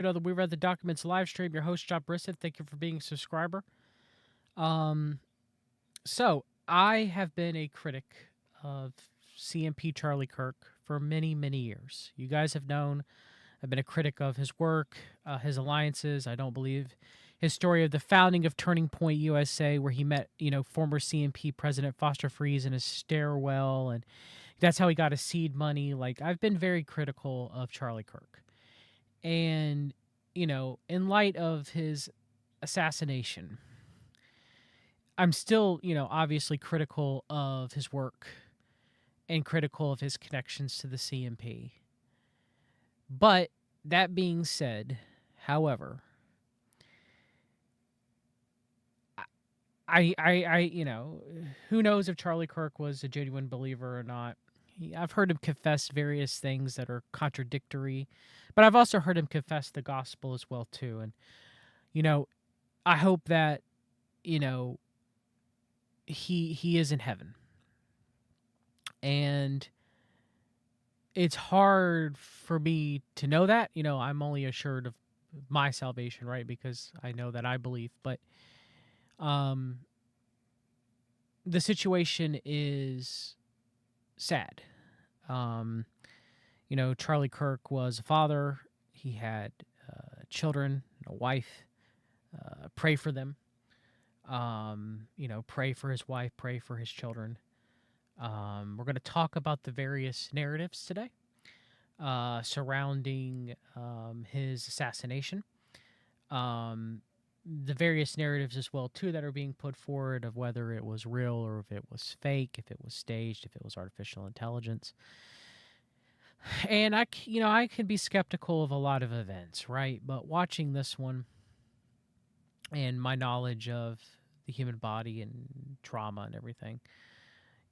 The We Read the Documents live stream. Your host, John Brissett. Thank you for being a subscriber. So I have been a critic of CMP Charlie Kirk for many, many years. You guys have known I've been a critic of his work, his alliances. I don't believe his story of the founding of Turning Point USA, where he met, former CMP President Foster Freeze in his stairwell, and that's how he got his seed money. Like, I've been very critical of Charlie Kirk. And, in light of his assassination, I'm still, obviously critical of his work and critical of his connections to the CMP. But that being said, however, who knows if Charlie Kirk was a genuine believer or not. I've heard him confess various things that are contradictory, but I've also heard him confess the gospel as well too. And I hope that he is in heaven. And it's hard for me to know that. I'm only assured of my salvation, right? Because I know that I believe, but the situation is sad. Charlie Kirk was a father. He had children, a wife. Pray for them. Pray for his wife. Pray for his children. We're going to talk about the various narratives today surrounding his assassination. The various narratives as well too that are being put forward of whether it was real or if it was fake, if it was staged, if it was artificial intelligence. And I can be skeptical of a lot of events, right? But watching this one and my knowledge of the human body and trauma and everything,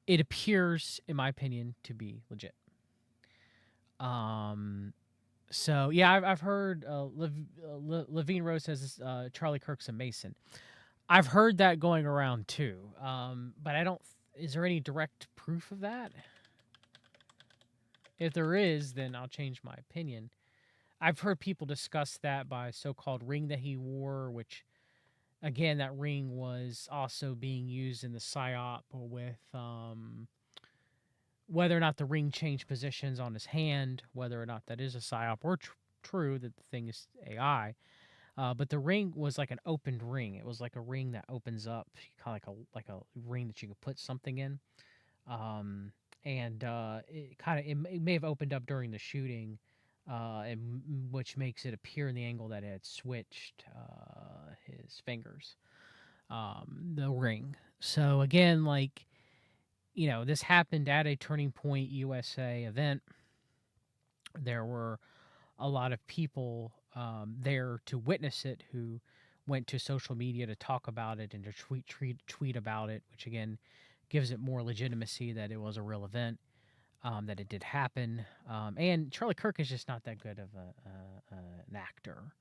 it appears, in my opinion, to be legit. So yeah, I've heard Levine Rose says Charlie Kirk's a Mason. I've heard that going around too, but I don't. Is there any direct proof of that? If there is, then I'll change my opinion. I've heard people discuss that by so-called ring that he wore, which, again, that ring was also being used in the Psyop with whether or not the ring changed positions on his hand, whether or not that is a Psyop or true that the thing is AI. But the ring was like an opened ring. It was like a ring that opens up, kind of like a ring that you could put something in. It may have opened up during the shooting, which makes it appear in the angle that it had switched his fingers, the ring. So again, this happened at a Turning Point USA event. There were a lot of people there to witness it who went to social media to talk about it and to tweet about it, which again gives it more legitimacy that it was a real event, that it did happen. And Charlie Kirk is just not that good of an actor.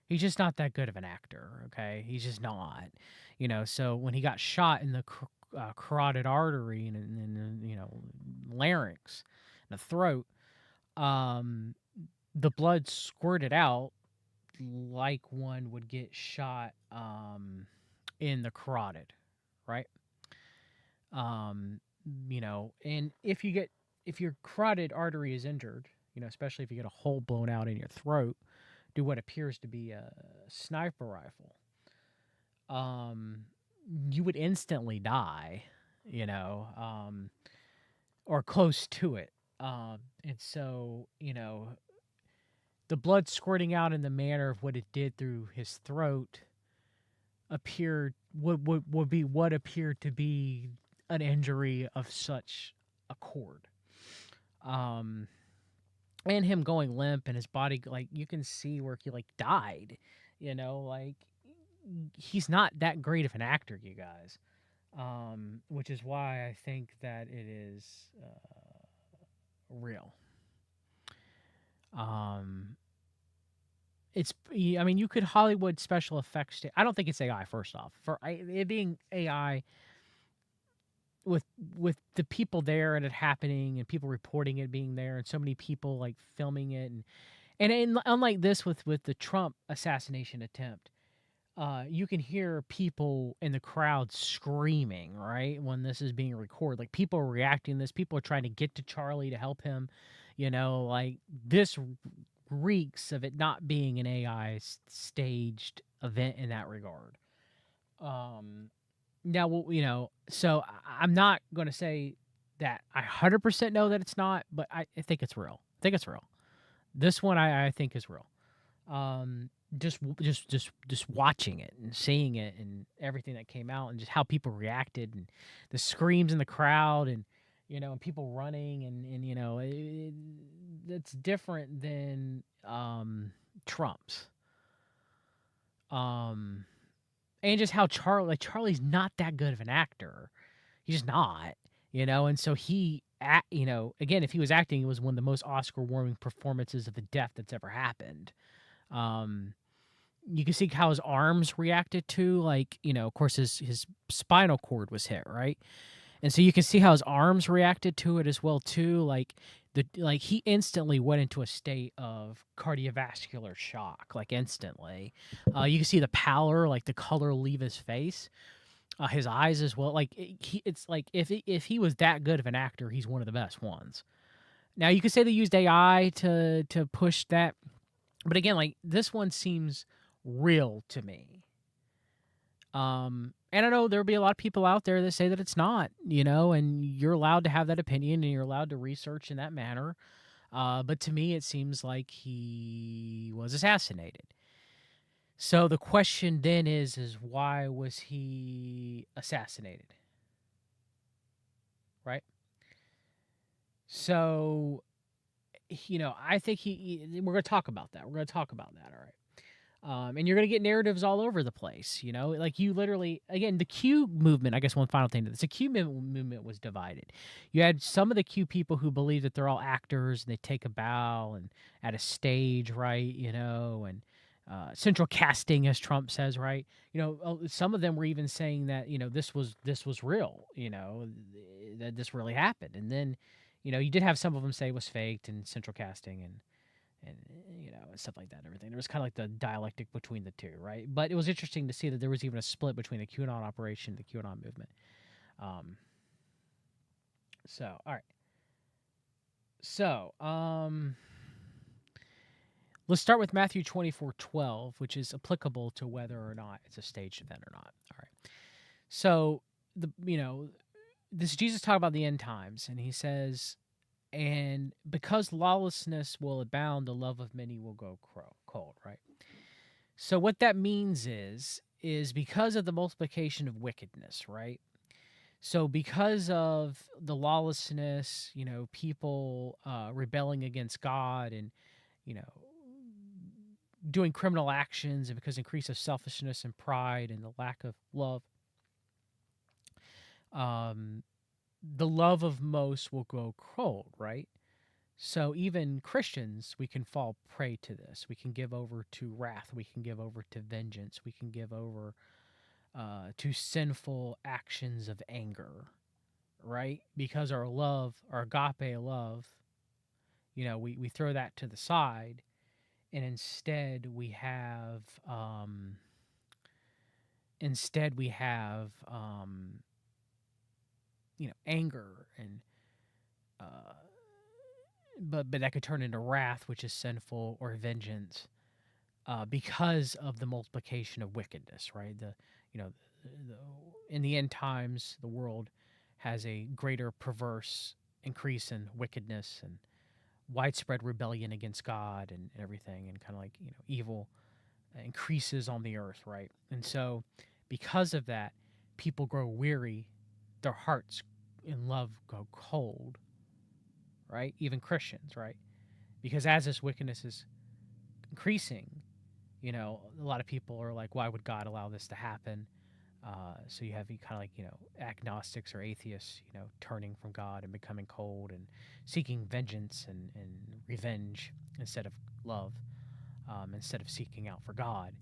He's just not that good of an actor, okay? He's just not. So when he got shot in the carotid artery and larynx, the throat, the blood squirted out like one would get shot in the carotid, right? And if your carotid artery is injured, especially if you get a hole blown out in your throat, do what appears to be a sniper rifle, you would instantly die, or close to it. And so, the blood squirting out in the manner of what it did through his throat would be what appeared to be an injury of such accord. And him going limp and his body, like, you can see where he died, he's not that great of an actor, you guys. Which is why I think that it is real. You could Hollywood special effects. I don't think it's AI. First off, for it being AI, with the people there and it happening and people reporting it being there and so many people filming it unlike this with the Trump assassination attempt, you can hear people in the crowd screaming, right, when this is being recorded. Like, people are reacting to this. People are trying to get to Charlie to help him. Like, this reeks of it not being an AI staged event in that regard. Now, so I'm not going to say that I 100% know that it's not, but I think it's real. I think it's real. This one I think is real. Just watching it and seeing it and everything that came out and just how people reacted and the screams in the crowd and and people running and it's different than Trump's. And just how Charlie's not that good of an actor. He's just not, and so again, if he was acting, it was one of the most Oscar-winning performances of the death that's ever happened. You can see how his arms reacted to, of course, his spinal cord was hit, right? And so you can see how his arms reacted to it as well too. He instantly went into a state of cardiovascular shock, instantly. You can see the pallor, the color leave his face, his eyes as well. It's like if he was that good of an actor, he's one of the best ones. Now you could say they used AI to push that, but again, this one seems real to me. And I know there'll be a lot of people out there that say that it's not, and you're allowed to have that opinion and you're allowed to research in that manner. But to me, it seems like he was assassinated. So the question then is why was he assassinated? Right? So, I think we're going to talk about that. All right. And you're going to get narratives all over the place, you literally, again, the Q movement, I guess one final thing to this, the Q movement was divided. You had some of the Q people who believe that they're all actors and they take a bow and at a stage, right, and central casting, as Trump says, right? Some of them were even saying that, this was real, that this really happened. And then, you did have some of them say it was faked and central casting and stuff like that and everything. There was kind of the dialectic between the two, right? But it was interesting to see that there was even a split between the QAnon operation and the QAnon movement. All right. So, let's start with Matthew 24:12, which is applicable to whether or not it's a staged event or not. All right. So, this Jesus talking about the end times, and he says, and because lawlessness will abound, the love of many will go cold, right? So what that means is because of the multiplication of wickedness, right? So because of the lawlessness, people rebelling against God and, doing criminal actions, and because increase of selfishness and pride and the lack of love, the love of most will go cold, right? So even Christians, we can fall prey to this. We can give over to wrath. We can give over to vengeance. We can give over to sinful actions of anger, right? Because our love, our agape love, we throw that to the side, and instead we have anger and but that could turn into wrath, which is sinful, or vengeance, because of the multiplication of wickedness, right? In the end times, the world has a greater perverse increase in wickedness and widespread rebellion against God and everything, and kind of evil increases on the earth, right? And so, because of that, people grow weary, their hearts in love go cold, right? Even Christians, right? Because as this wickedness is increasing, a lot of people are like, why would God allow this to happen? So you have kind of agnostics or atheists, turning from God and becoming cold and seeking vengeance and revenge instead of love, instead of seeking out for God.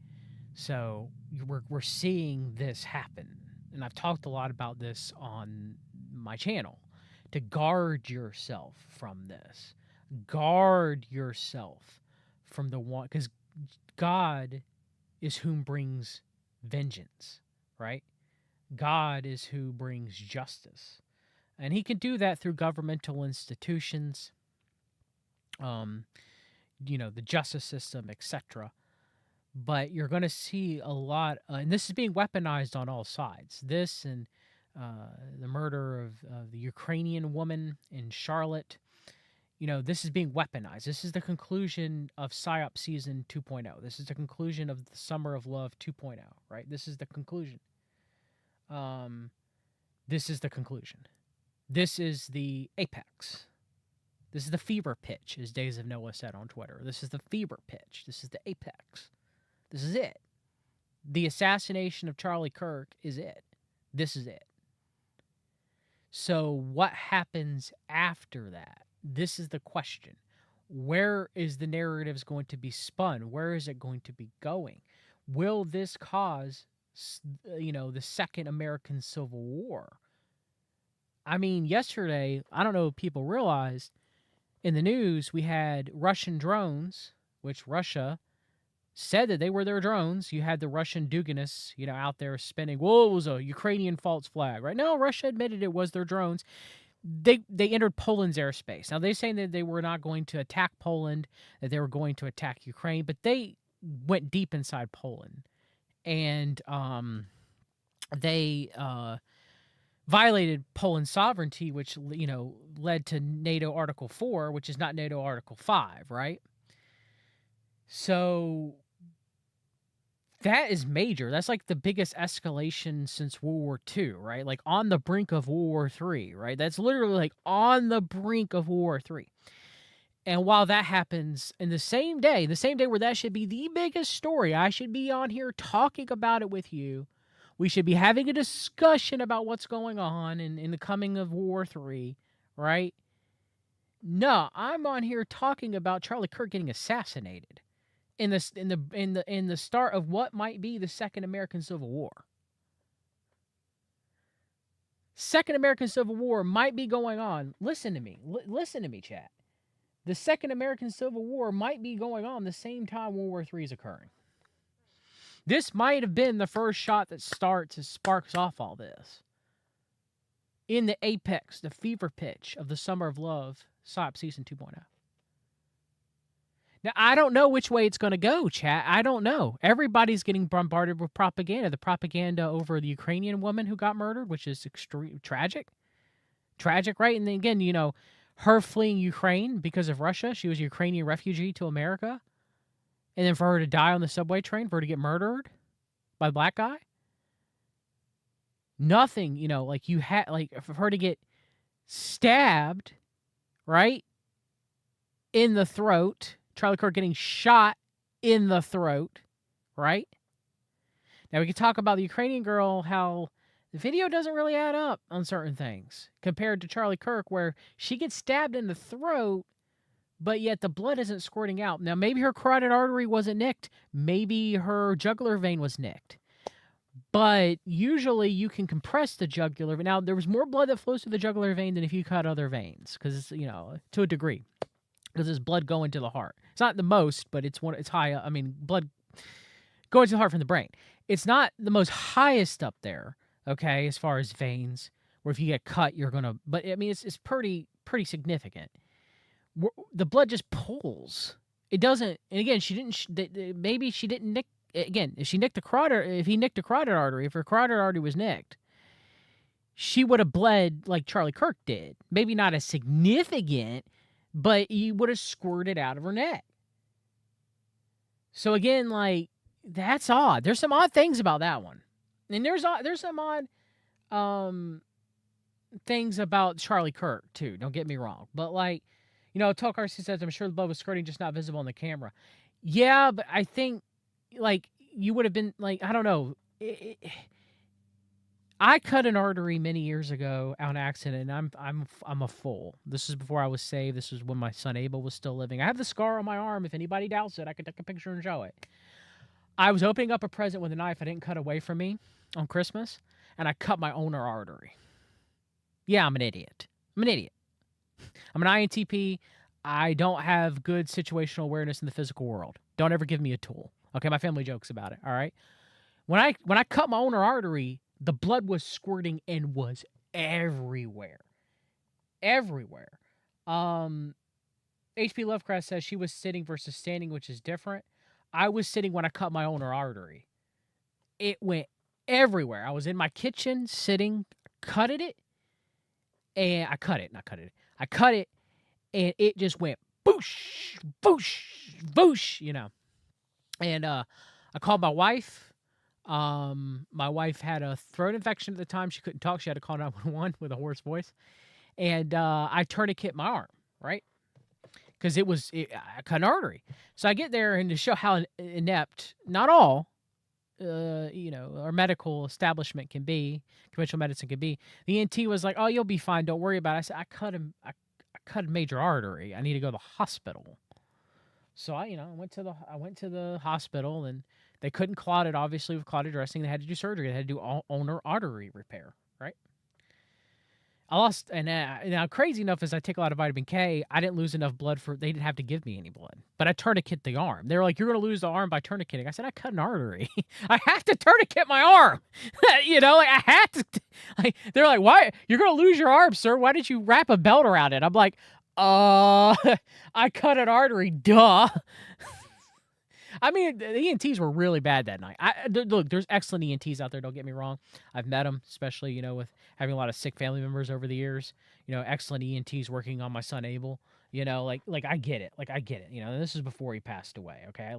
So we're seeing this happen. And I've talked a lot about this on my channel, to guard yourself from this. Guard yourself from the one, because God is whom brings vengeance, right? God is who brings justice. And he can do that through governmental institutions, the justice system, etc. But you're going to see a lot, and this is being weaponized on all sides. This and the murder of the Ukrainian woman in Charlotte. This is being weaponized. This is the conclusion of Psyop season 2.0. This is the conclusion of the Summer of Love 2.0, right? This is the conclusion. This is the conclusion. This is the apex. This is the fever pitch, as Days of Noah said on Twitter. This is the fever pitch. This is the apex. This is it. The assassination of Charlie Kirk is it. This is it. So what happens after that? This is the question. Where is the narratives going to be spun? Where is it going to be going? Will this cause, the Second American Civil War? I mean, yesterday, I don't know if people realized, in the news, we had Russian drones, which Russia said that they were their drones. You had the Russian Duginists, out there spinning, well, it was a Ukrainian false flag, right? No, Russia admitted it was their drones. They entered Poland's airspace. Now, they're saying that they were not going to attack Poland, that they were going to attack Ukraine, but they went deep inside Poland. And they violated Poland's sovereignty, which, led to NATO Article 4, which is not NATO Article 5, right? So that is major. That's like the biggest escalation since World War II, right? Like on the brink of World War III, right? That's literally like on the brink of World War III. And while that happens in the same day where that should be the biggest story, I should be on here talking about it with you. We should be having a discussion about what's going on in the coming of World War III, right? No, I'm on here talking about Charlie Kirk getting assassinated in the start of what might be the Second American Civil War. Second American Civil War might be going on. Listen to me. Listen to me, chat. The Second American Civil War might be going on the same time World War III is occurring. This might have been the first shot that sparks off all this. In the apex, the fever pitch of the Summer of Love, Psyop Season 2.0. Now, I don't know which way it's going to go, chat. I don't know. Everybody's getting bombarded with propaganda. The propaganda over the Ukrainian woman who got murdered, which is extreme, tragic. Tragic, right? And then again, her fleeing Ukraine because of Russia. She was a Ukrainian refugee to America. And then for her to die on the subway train, for her to get murdered by a black guy. Nothing, for her to get stabbed, right? In the throat. Charlie Kirk getting shot in the throat, right? Now we can talk about the Ukrainian girl, how the video doesn't really add up on certain things compared to Charlie Kirk, where she gets stabbed in the throat, but yet the blood isn't squirting out. Now maybe her carotid artery wasn't nicked. Maybe her jugular vein was nicked. But usually you can compress the jugular vein. Now, there was more blood that flows through the jugular vein than if you cut other veins, because, to a degree. Because there's blood going to the heart. It's not the most, but it's high. I mean, blood going to the heart from the brain. It's not the most highest up there, okay, as far as veins, where if you get cut, you're going to... But, I mean, it's pretty significant. The blood just pulls. It doesn't... And again, maybe she didn't nick... Again, if he nicked a carotid artery, if her carotid artery was nicked, she would have bled like Charlie Kirk did. Maybe not as significant, but he would have squirted out of her neck. So again, that's odd. There's some odd things about that one. And there's some odd things about Charlie Kirk, too. Don't get me wrong. But, Tokarski says, I'm sure the blood was squirting, just not visible on the camera. Yeah, but I think... you would have been I don't know. I cut an artery many years ago on accident, and I'm a fool. This is before I was saved. This is when my son Abel was still living. I have the scar on my arm. If anybody doubts it, I could take a picture and show it. I was opening up a present with a knife I didn't cut away from me on Christmas, and I cut my own artery. Yeah, I'm an idiot. I'm an INTP. I don't have good situational awareness in the physical world. Don't ever give me a tool. Okay, my family jokes about it. All right. When I cut my ulnar artery, the blood was squirting and was everywhere, everywhere. H.P. Lovecraft says she was sitting versus standing, which is different. I was sitting when I cut my ulnar artery. It went everywhere. I was in my kitchen sitting, cut it, and I cut it, and it just went boosh, boosh, boosh, you know. And I called my wife. My wife had a throat infection at the time. She couldn't talk. She had to call 911 with a hoarse voice. And I tourniquet my arm, right? Because I cut an artery. So I get there, and to show how inept, not all, our medical establishment can be, conventional medicine can be, the ENT was like, "Oh, you'll be fine. Don't worry about it." I said, I cut a major artery. I need to go to the hospital. So I went to the hospital, and they couldn't clot it, obviously, with clotted dressing. They had to do surgery. They had to do ulnar artery repair, right? I lost, and now crazy enough is I take a lot of vitamin K. I didn't lose enough blood they didn't have to give me any blood. But I tourniquet the arm. They were like, "You're going to lose the arm by tourniqueting." I said, "I cut an artery. I have to tourniquet my arm." I had to. They're like, "Why? You're going to lose your arm, sir. Why did you wrap a belt around it?" I'm like, I cut an artery, duh. I mean, the ENTs were really bad that night. Look, there's excellent ENTs out there, don't get me wrong. I've met them, especially, with having a lot of sick family members over the years. Excellent ENTs working on my son Abel. I get it. I get it. This is before he passed away, okay?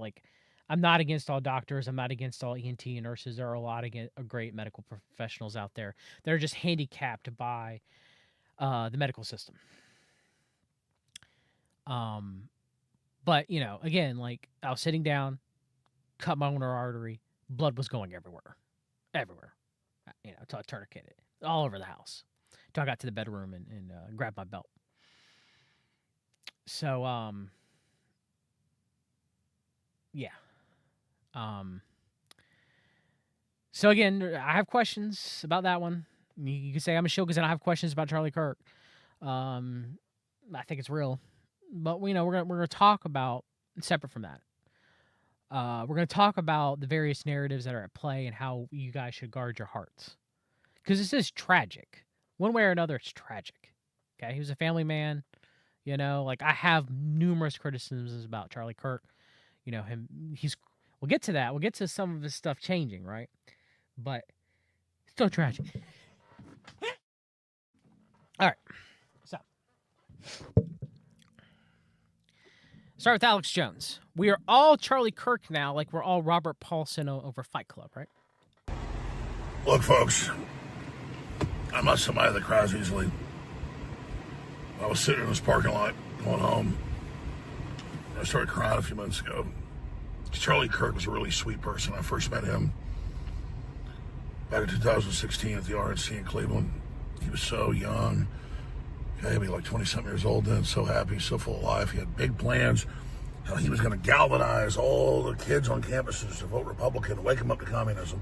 I'm not against all doctors. I'm not against all ENT and nurses. There are a lot of great medical professionals out there that are just handicapped by the medical system. But, again, I was sitting down, cut my ulnar artery, blood was going everywhere. Everywhere. Until I tourniqueted it. All over the house. Until I got to the bedroom and grabbed my belt. So, yeah. So, again, I have questions about that one. You can say I'm a shill because I don't have questions about Charlie Kirk. I think it's real. But we're gonna talk about, separate from that. We're gonna talk about the various narratives that are at play and how you guys should guard your hearts, because this is tragic, one way or another. It's tragic. Okay, he was a family man. I have numerous criticisms about Charlie Kirk. We'll get to that. We'll get to some of his stuff changing, right? But still tragic. All right, so. Start with Alex Jones. We are all Charlie Kirk now, like we're all Robert Paulson over Fight Club, right? Look, folks, I'm not somebody that cries easily. I was sitting in this parking lot going home. I started crying a few months ago. Charlie Kirk was a really sweet person. I first met him back in 2016 at the RNC in Cleveland. He was so young. He had to be like 20-something years old then, so happy, so full of life. He had big plans. He was going to galvanize all the kids on campuses to vote Republican and wake them up to communism.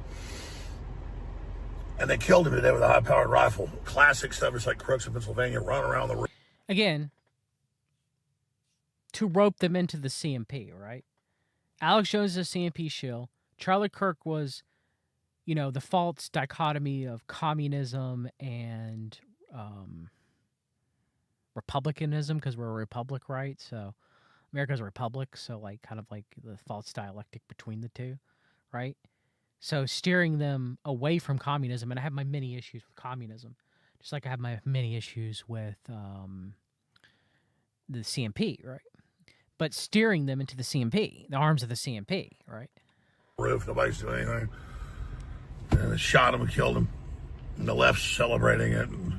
And they killed him today with a high-powered rifle. Classic stuff. It's like crooks in Pennsylvania running around the room. Again, to rope them into the CMP, right? Alex Jones is a CMP shill. Charlie Kirk was, the false dichotomy of communism and republicanism, because we're a republic, right? So America's a republic, so kind of like the false dialectic between the two, right? So steering them away from communism, and I have my many issues with communism, just like I have my many issues with the CMP, right? But steering them into the CMP, the arms of the CMP, right? Roof, nobody's doing anything. And they shot him and killed him. And the left's celebrating it. And,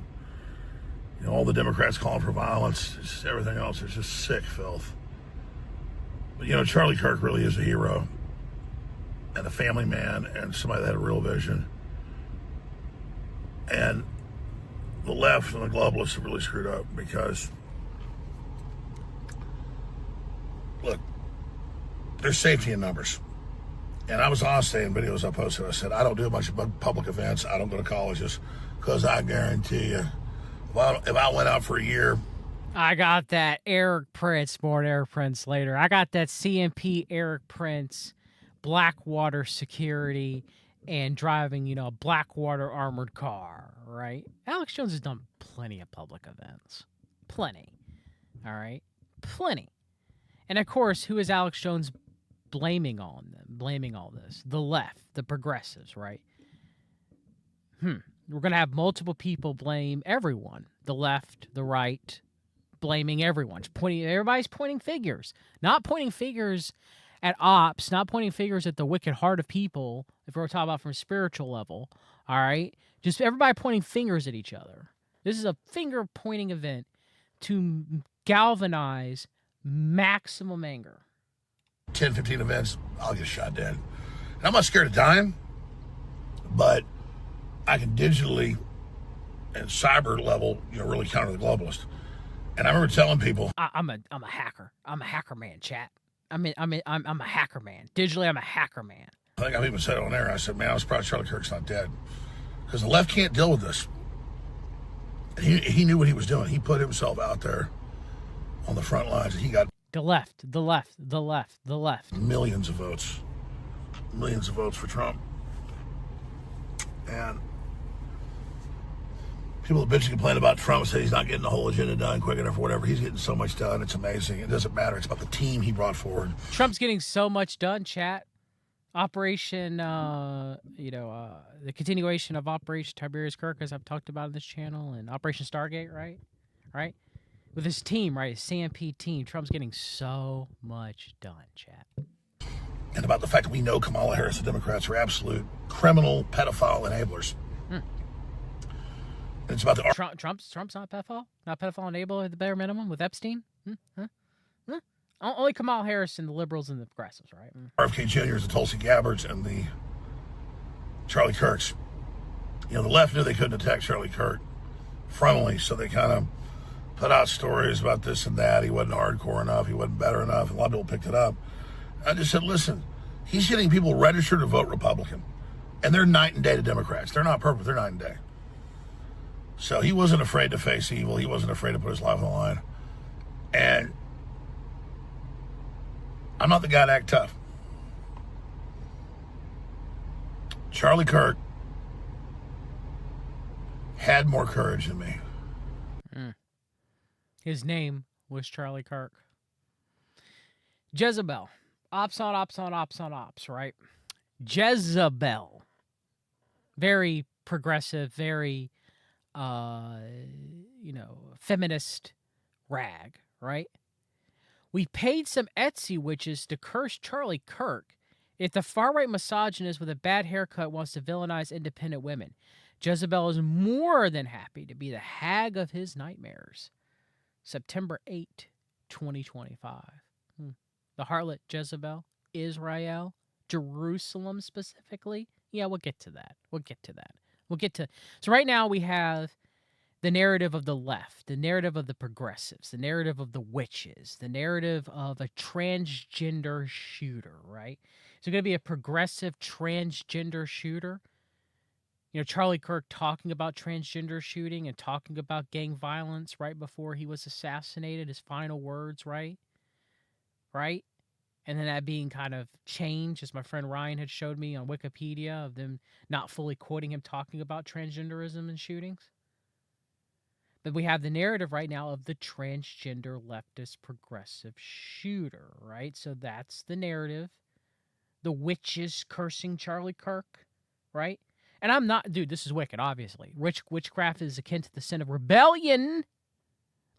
all the Democrats calling for violence. Just everything else is just sick filth. But, Charlie Kirk really is a hero. And a family man. And somebody that had a real vision. And the left and the globalists have really screwed up because, look, there's safety in numbers. And I was honest in videos I posted. I said, I don't do a bunch of public events. I don't go to colleges, because I guarantee you, if I went out for a year I got that Eric Prince, born Eric Prince later. I got that CMP Eric Prince, Blackwater security, and driving, a Blackwater armored car, right? Alex Jones has done plenty of public events. Plenty. All right? Plenty. And of course, who is Alex Jones blaming on them, blaming all this? The left, the progressives, right? We're going to have multiple people blame everyone. The left, the right, blaming everyone. Everybody's pointing fingers. Not pointing fingers at ops, not pointing fingers at the wicked heart of people, if we're talking about from a spiritual level, all right? Just everybody pointing fingers at each other. This is a finger-pointing event to galvanize maximum anger. 10, 15 events, I'll get shot dead. And I'm not scared of dying, but I can digitally and cyber level, really counter the globalist. And I remember telling people, I'm a hacker. I'm a hacker man, chat. I'm a hacker man. Digitally, I'm a hacker man. I think I've even said it on air. I said, man, I was proud Charlie Kirk's not dead. Because the left can't deal with this. And he knew what he was doing. He put himself out there on the front lines. And he got the left. Millions of votes. Millions of votes for Trump. And people that bitch and complain about Trump say he's not getting the whole agenda done quick enough or whatever. He's getting so much done. It's amazing. It doesn't matter. It's about the team he brought forward. Trump's getting so much done, chat. Operation, the continuation of Operation Tiberius Kirk, as I've talked about on this channel, and Operation Stargate, right? Right? With his team, right? His CMP team. Trump's getting so much done, chat. And about the fact that we know Kamala Harris, the Democrats, are absolute criminal, pedophile enablers. It's about the Trump's not pedophile, enabler at the bare minimum with Epstein. Only Kamala Harris and the liberals and the progressives, right? RFK Jr.'s, the Tulsi Gabbards, and the Charlie Kirks. The left knew they couldn't attack Charlie Kirk frontally, so they kind of put out stories about this and that. He wasn't hardcore enough. He wasn't better enough. And a lot of people picked it up. I just said, listen, he's getting people registered to vote Republican, and they're night and day to Democrats. They're not purple. They're night and day. So he wasn't afraid to face evil. He wasn't afraid to put his life on the line. And I'm not the guy to act tough. Charlie Kirk had more courage than me. His name was Charlie Kirk. Jezebel. Ops on ops, right? Jezebel. Very progressive, very feminist rag, right? We paid some Etsy witches to curse Charlie Kirk if the far-right misogynist with a bad haircut wants to villainize independent women. Jezebel is more than happy to be the hag of his nightmares. September 8, 2025. The harlot Jezebel, Israel, Jerusalem specifically. Yeah, we'll get to that. So right now we have the narrative of the left, the narrative of the progressives, the narrative of the witches, the narrative of a transgender shooter, right? So going to be a progressive transgender shooter. Charlie Kirk talking about transgender shooting and talking about gang violence right before he was assassinated, his final words, right? Right? And then that being kind of changed, as my friend Ryan had showed me on Wikipedia, of them not fully quoting him talking about transgenderism and shootings. But we have the narrative right now of the transgender leftist progressive shooter, right? So that's the narrative. The witches cursing Charlie Kirk, right? And I'm not, dude, this is wicked, obviously. Witchcraft is akin to the sin of rebellion.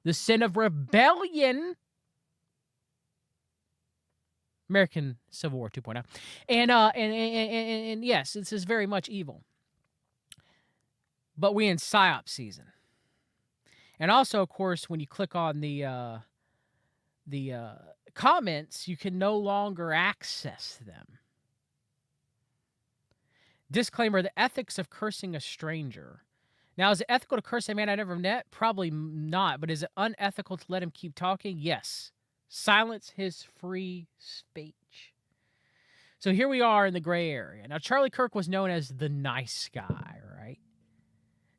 The sin of rebellion. American Civil War 2.0. And yes, this is very much evil. But we're in Psyop season. And also, of course, when you click on the comments, you can no longer access them. Disclaimer, the ethics of cursing a stranger. Now, is it ethical to curse a man I never met? Probably not. But is it unethical to let him keep talking? Yes. Silence his free speech. So here we are in the gray area. Now, Charlie Kirk was known as the nice guy, right?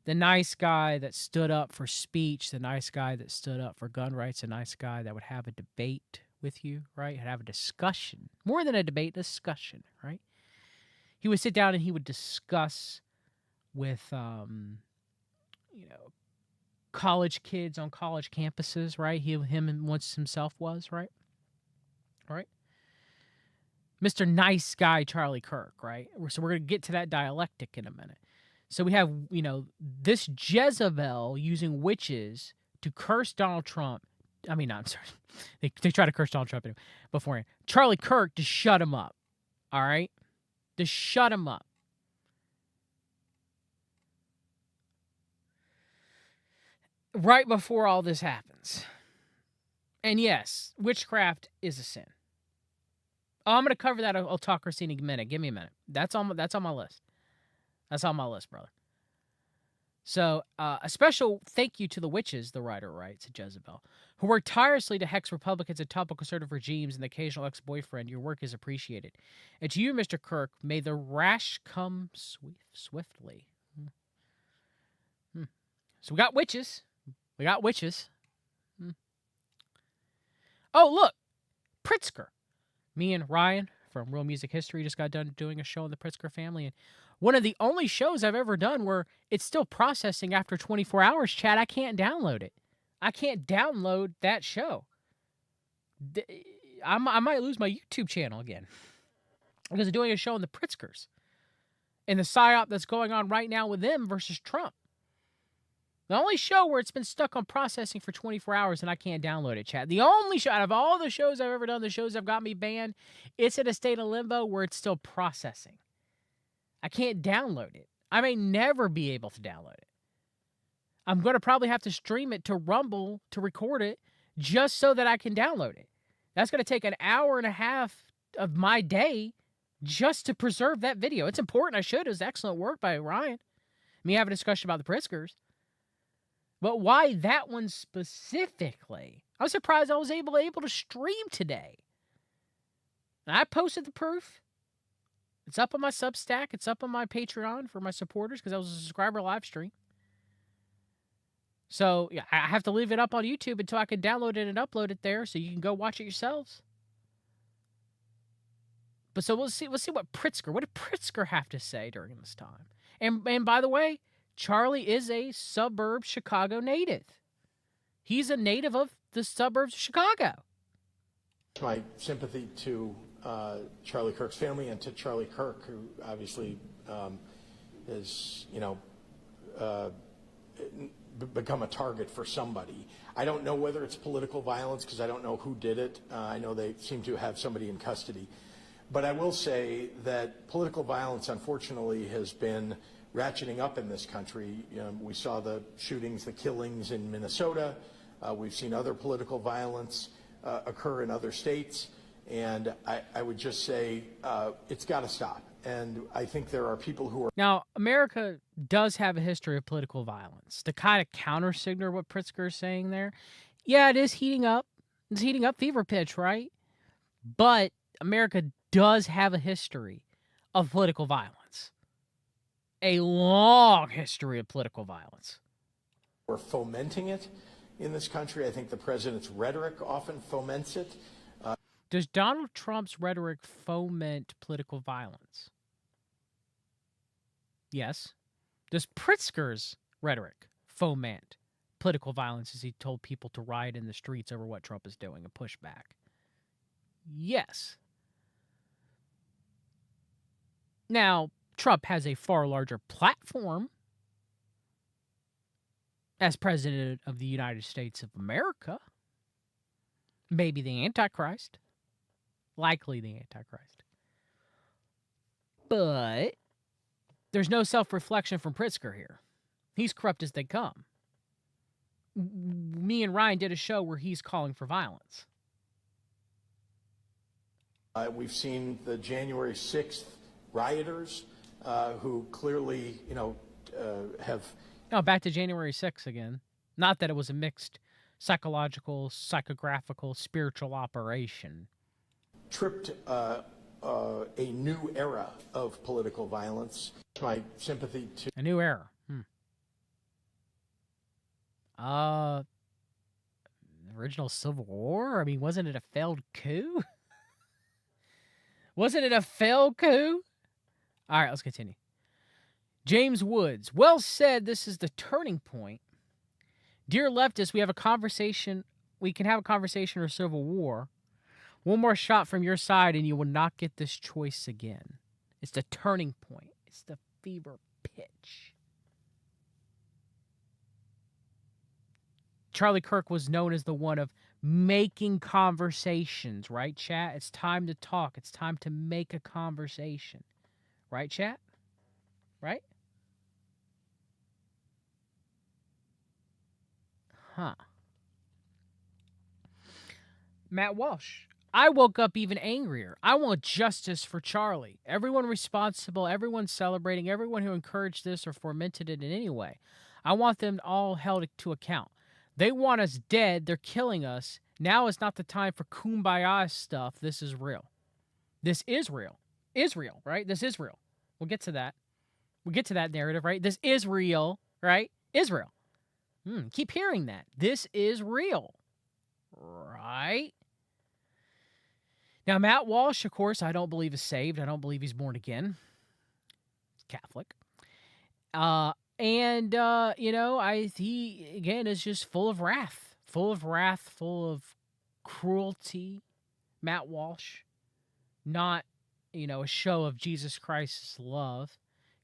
The nice guy that stood up for speech, the nice guy that stood up for gun rights, the nice guy that would have a debate with you, right? Have a discussion. More than a debate, discussion, right? He would sit down and he would discuss with, college kids on college campuses, right? Him once himself was, right? Right? Mr. Nice Guy Charlie Kirk, right? So we're going to get to that dialectic in a minute. So we have, this Jezebel using witches to curse Donald Trump. I mean, no, I'm sorry. They try to curse Donald Trump beforehand. Charlie Kirk to shut him up, all right? To shut him up. Right before all this happens. And yes, witchcraft is a sin. Oh, I'm going to cover that autocracy in a minute. Give me a minute. That's on my list. That's on my list, brother. So, a special thank you to the witches, the writer writes, Jezebel, who work tirelessly to hex Republicans and topple conservative regimes and the occasional ex-boyfriend. Your work is appreciated. And to you, Mr. Kirk, may the rash come swiftly. So we got witches. Oh, look. Pritsker. Me and Ryan from Real Music History just got done doing a show on the Pritsker family. And one of the only shows I've ever done where it's still processing after 24 hours, Chad, I can't download it. I can't download that show. I might lose my YouTube channel again because I'm doing a show on the Pritskers and the Psyop that's going on right now with them versus Trump. The only show where it's been stuck on processing for 24 hours and I can't download it, chat. The only show out of all the shows I've ever done, the shows that have got me banned, it's in a state of limbo where it's still processing. I can't download it. I may never be able to download it. I'm going to probably have to stream it to Rumble to record it just so that I can download it. That's going to take an hour and a half of my day just to preserve that video. It's important. I should. It was excellent work by Ryan. Me have a discussion about the Pritskers. But why that one specifically? I was surprised I was able to stream today. And I posted the proof. It's up on my Substack. It's up on my Patreon for my supporters because I was a subscriber live stream. So yeah, I have to leave it up on YouTube until I can download it and upload it there so you can go watch it yourselves. But so we'll see what did Pritsker have to say during this time? And by the way, Charlie is a suburb Chicago native. He's a native of the suburbs of Chicago. My sympathy to Charlie Kirk's family and to Charlie Kirk, who obviously has, become a target for somebody. I don't know whether it's political violence because I don't know who did it. I know they seem to have somebody in custody. But I will say that political violence, unfortunately, has been ratcheting up in this country. We saw the shootings, the killings in Minnesota. We've seen other political violence occur in other states. And I would just say it's got to stop. And I think there are people who are... Now, America does have a history of political violence. To kind of counter-signal what Pritsker is saying there, yeah, it is heating up. It's heating up fever pitch, right? But America does have a history of political violence. A long history of political violence. We're fomenting it in this country. I think the president's rhetoric often foments it. Does Donald Trump's rhetoric foment political violence? Yes. Does Pritzker's rhetoric foment political violence as he told people to riot in the streets over what Trump is doing and push back? Yes. Now, Trump has a far larger platform as president of the United States of America. Maybe the Antichrist. Likely the Antichrist. But there's no self-reflection from Pritsker here. He's corrupt as they come. Me and Ryan did a show where he's calling for violence. We've seen the January 6th rioters who clearly, have... Oh, back to January 6th again. Not that it was a mixed psychological, psychographical, spiritual operation. Tripped a new era of political violence. My sympathy to... A new era. The original Civil War? I mean, wasn't it a failed coup? Wasn't it a failed coup? All right, let's continue. James Woods. Well said. This is the turning point. Dear leftists, we have a conversation. We can have a conversation or civil war. One more shot from your side, and you will not get this choice again. It's the turning point. It's the fever pitch. Charlie Kirk was known as the one of making conversations, right, chat? It's time to talk. It's time to make a conversation. Right, chat? Right? Huh. Matt Walsh. I woke up even angrier. I want justice for Charlie. Everyone responsible, everyone celebrating, everyone who encouraged this or fomented it in any way. I want them all held to account. They want us dead. They're killing us. Now is not the time for kumbaya stuff. This is real. This is real. Israel, right? This is real. We'll get to that. We'll get to that narrative, right? This is real, right? Israel. Keep hearing that. This is real, right? Now, Matt Walsh, of course, I don't believe is saved. I don't believe he's born again. Catholic. He, again, is just full of wrath, full of cruelty. Matt Walsh, not, a show of Jesus Christ's love.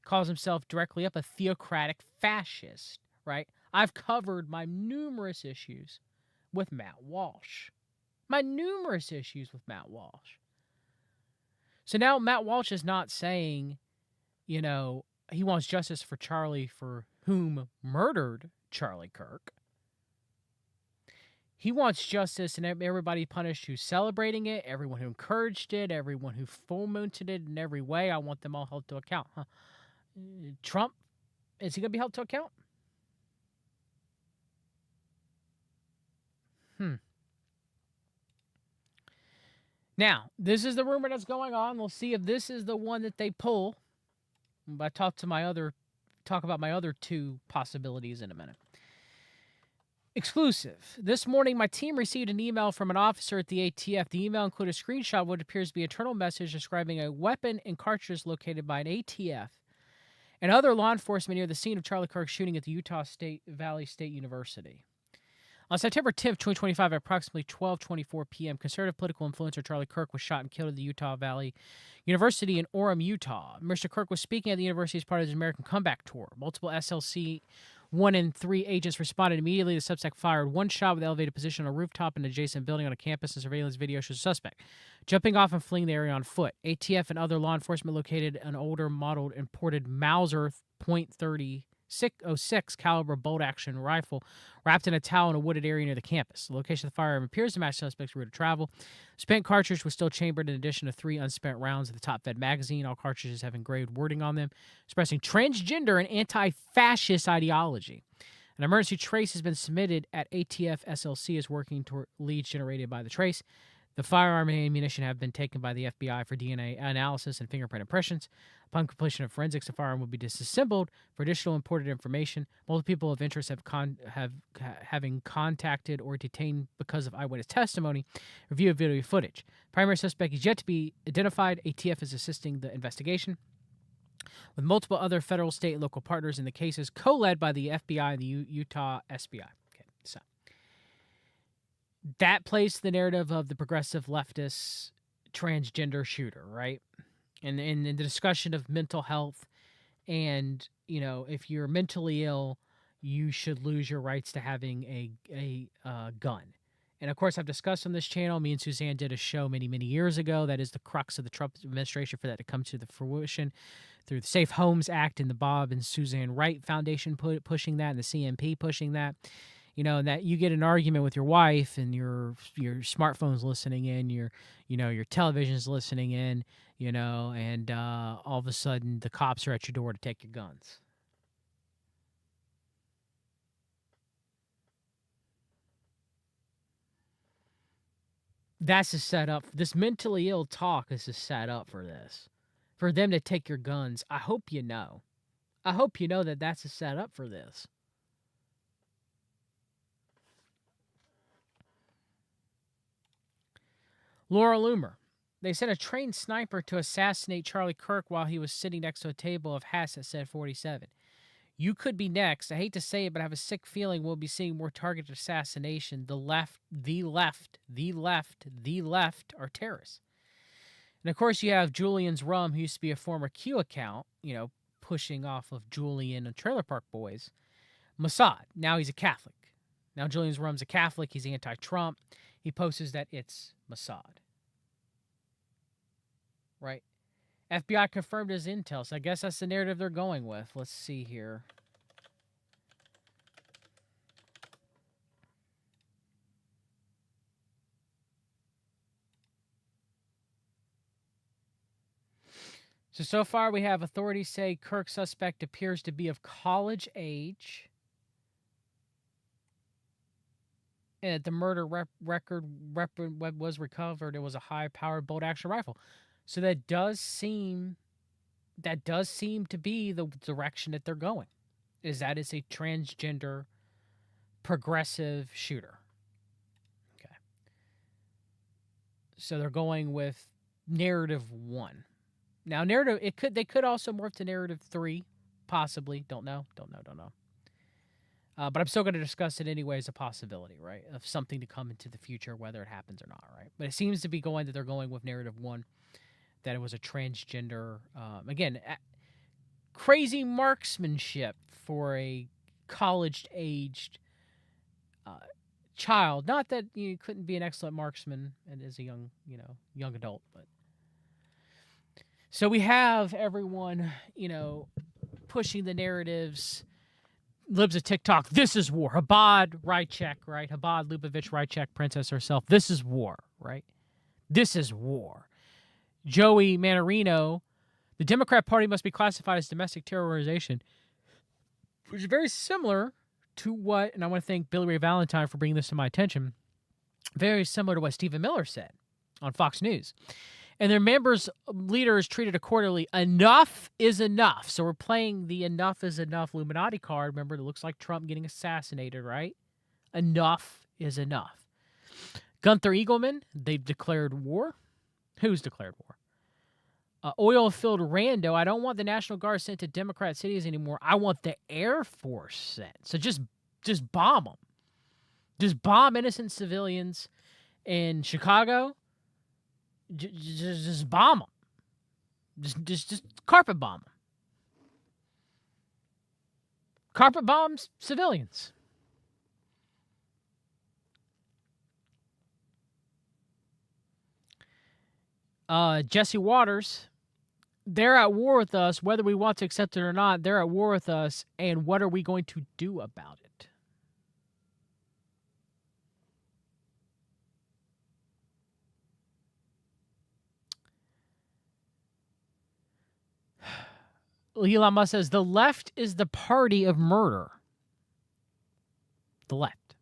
Calls himself directly up a theocratic fascist, right? I've covered my numerous issues with Matt Walsh. So now Matt Walsh is not saying, he wants justice for Charlie, for whom murdered Charlie Kirk. He wants justice and everybody punished who's celebrating it, everyone who encouraged it, everyone who fomented it in every way. I want them all held to account. Huh? Trump, is he going to be held to account? Now, this is the rumor that's going on. We'll see if this is the one that they pull. I talk about my other two possibilities in a minute. Exclusive. This morning, my team received an email from an officer at the ATF. The email included a screenshot of what appears to be an internal message describing a weapon and cartridges located by an ATF and other law enforcement near the scene of Charlie Kirk's shooting at the Utah Valley State University. On September 10th, 2025, at approximately 12:24 p.m., conservative political influencer Charlie Kirk was shot and killed at the Utah Valley University in Orem, Utah. Mr. Kirk was speaking at the university as part of his American Comeback Tour. Multiple SLC 1 and 3 agents responded immediately. The suspect fired one shot with elevated position on a rooftop in an adjacent building on a campus. The surveillance video shows the suspect jumping off and fleeing the area on foot. ATF and other law enforcement located an older modeled imported Mauser .30 .06 caliber bolt-action rifle wrapped in a towel in a wooded area near the campus. The location of the firearm appears to match suspect's route of travel. Spent cartridge was still chambered in addition to 3 unspent rounds of the top-fed magazine. All cartridges have engraved wording on them expressing transgender and anti-fascist ideology. An emergency trace has been submitted at ATF. SLC is working toward leads generated by the trace. The firearm and ammunition have been taken by the FBI for DNA analysis and fingerprint impressions. Upon completion of forensics, the firearm will be disassembled for additional imported information. Multiple people of interest having contacted or detained because of eyewitness testimony. Review of video footage. Primary suspect is yet to be identified. ATF is assisting the investigation with multiple other federal, state, and local partners in the cases co-led by the FBI and the Utah SBI. Okay, so that plays the narrative of the progressive leftist transgender shooter, right? And in the discussion of mental health and, if you're mentally ill, you should lose your rights to having a gun. And, of course, I've discussed on this channel, me and Suzanne did a show many, many years ago. That is the crux of the Trump administration for that to come to the fruition through the Safe Homes Act and the Bob and Suzanne Wright Foundation pushing that and the CMP pushing that. And that you get an argument with your wife and your smartphone's listening in, your television's listening in, and all of a sudden the cops are at your door to take your guns. That's a setup. This mentally ill talk is a setup for this. For them to take your guns. I hope you know. I hope you know that that's a setup for this. Laura Loomer. They sent a trained sniper to assassinate Charlie Kirk while he was sitting next to a table of Hess at Set 47. You could be next. I hate to say it, but I have a sick feeling we'll be seeing more targeted assassination. The left are terrorists. And of course, you have Julian's Rum, who used to be a former Q account, pushing off of Julian and Trailer Park Boys. Mossad. Now he's a Catholic. Now Julian's Rum's a Catholic. He's anti-Trump. He posts that it's Mossad. Right? FBI confirmed his intel, so I guess that's the narrative they're going with. Let's see here. So far we have authorities say Kirk suspect appears to be of college age. And the murder record was recovered. It was a high-powered bolt-action rifle. So that does seem to be the direction that they're going. Is that it's a transgender, progressive shooter. Okay. So they're going with narrative 1. Now, they could also morph to narrative 3, possibly. Don't know. But I'm still going to discuss it anyway as a possibility, right, of something to come into the future, whether it happens or not, right? But it seems to be that they're going with narrative 1, that it was a transgender. Again, crazy marksmanship for a college-aged child. Not that you couldn't be an excellent marksman and as a young adult, but. So we have everyone, pushing the narratives. Libs of TikTok, this is war. Chabad, Rychek, right? Chabad, Lubavitch, Rychek, princess herself. This is war, right? This is war. Joey Manarino, the Democrat Party must be classified as domestic terrorization, which is very similar to what, and I want to thank Billy Ray Valentine for bringing this to my attention, very similar to what Stephen Miller said on Fox News. And their members, leaders treated accordingly. Enough is enough. So we're playing the enough is enough Illuminati card. Remember, it looks like Trump getting assassinated, right? Enough is enough. Gunther Eagleman, they've declared war. Who's declared war? Oil-filled rando, I don't want the National Guard sent to Democrat cities anymore. I want the Air Force sent. So just bomb them. Just bomb innocent civilians in Chicago. Just bomb them. Just carpet bomb them. Carpet bombs civilians. Jesse Waters, they're at war with us, whether we want to accept it or not. They're at war with us, and what are we going to do about it? Elon Musk says, the left is the party of murder. The left.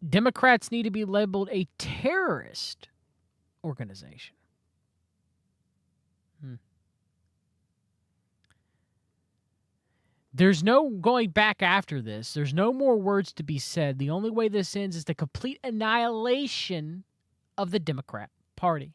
Democrats need to be labeled a terrorist organization. There's no going back after this. There's no more words to be said. The only way this ends is the complete annihilation of the Democrat Party.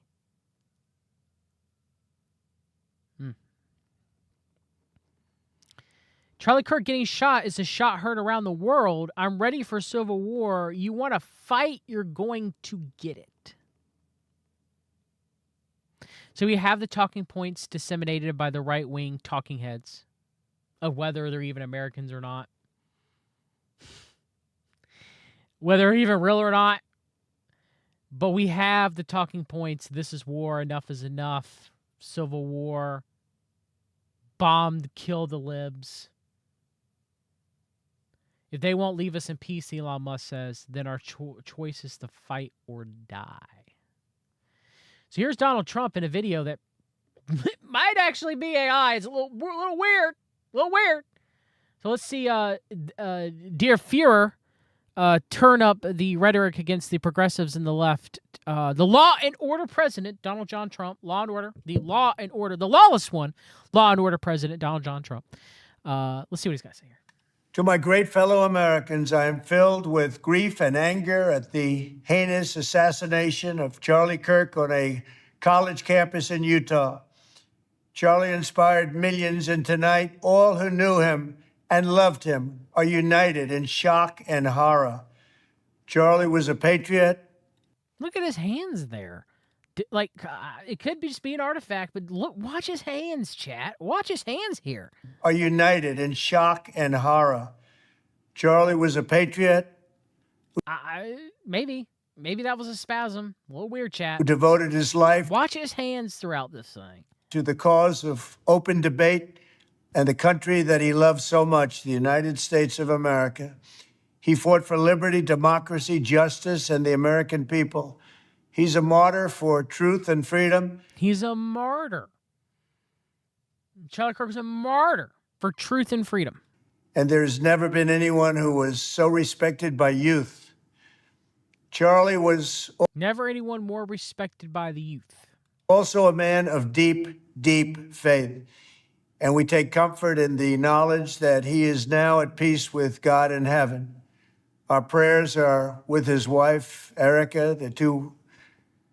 Charlie Kirk getting shot is a shot heard around the world. I'm ready for civil war. You want to fight, you're going to get it. So we have the talking points disseminated by the right-wing talking heads of whether they're even Americans or not. Whether they're even real or not. But we have the talking points. This is war. Enough is enough. Civil war. Bombed, kill the libs. If they won't leave us in peace, Elon Musk says, then our choice is to fight or die. So here's Donald Trump in a video that might actually be AI. It's a little weird. So let's see Dear Führer turn up the rhetoric against the progressives and the left. The law and order president, Donald John Trump, law and order, the lawless one, law and order president, Donald John Trump. Let's see what he's got to say here. To my great fellow Americans, I am filled with grief and anger at the heinous assassination of Charlie Kirk on a college campus in Utah. Charlie inspired millions, and tonight, all who knew him and loved him are united in shock and horror. Charlie was a patriot. Look at his hands there. Like, it could be just be an artifact, but look, watch his hands, chat. Watch his hands here. Are united in shock and horror. Charlie was a patriot. Maybe that was a spasm. A little weird, chat. Who devoted his life. Watch his hands throughout this thing. To the cause of open debate and the country that he loved so much, the United States of America. He fought for liberty, democracy, justice, and the American people. He's a martyr for truth and freedom. He's a martyr. Charlie Kirk's a martyr for truth and freedom. And there's never been anyone who was so respected by youth. Charlie was never anyone more respected by the youth. Also a man of deep, deep faith. And we take comfort in the knowledge that he is now at peace with God in heaven. Our prayers are with his wife, Erica, the two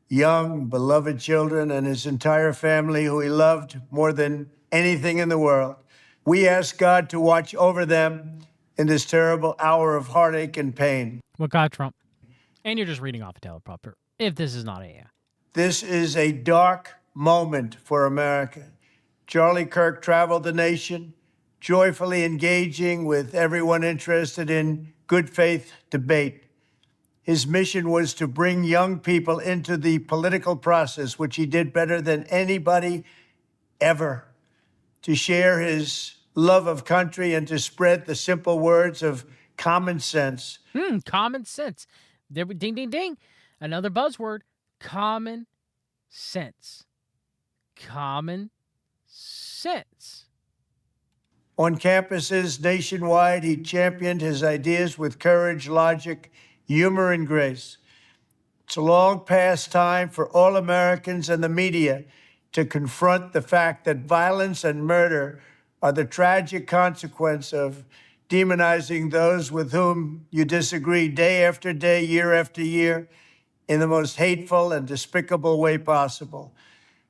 young, beloved children, and his entire family, who he loved more than anything in the world. We ask God to watch over them in this terrible hour of heartache and pain. What God, Trump? And you're just reading off a teleprompter, if this is not AI. This is a dark moment for America. Charlie Kirk traveled the nation, joyfully engaging with everyone interested in good faith debate. His mission was to bring young people into the political process, which he did better than anybody ever, to share his love of country and to spread the simple words of common sense. Common sense. There, ding, ding, ding. Another buzzword. Common sense. Common sense. On campuses nationwide, he championed his ideas with courage, logic, humor, and grace. It's a long past time for all Americans and the media to confront the fact that violence and murder are the tragic consequence of demonizing those with whom you disagree day after day, year after year, in the most hateful and despicable way possible.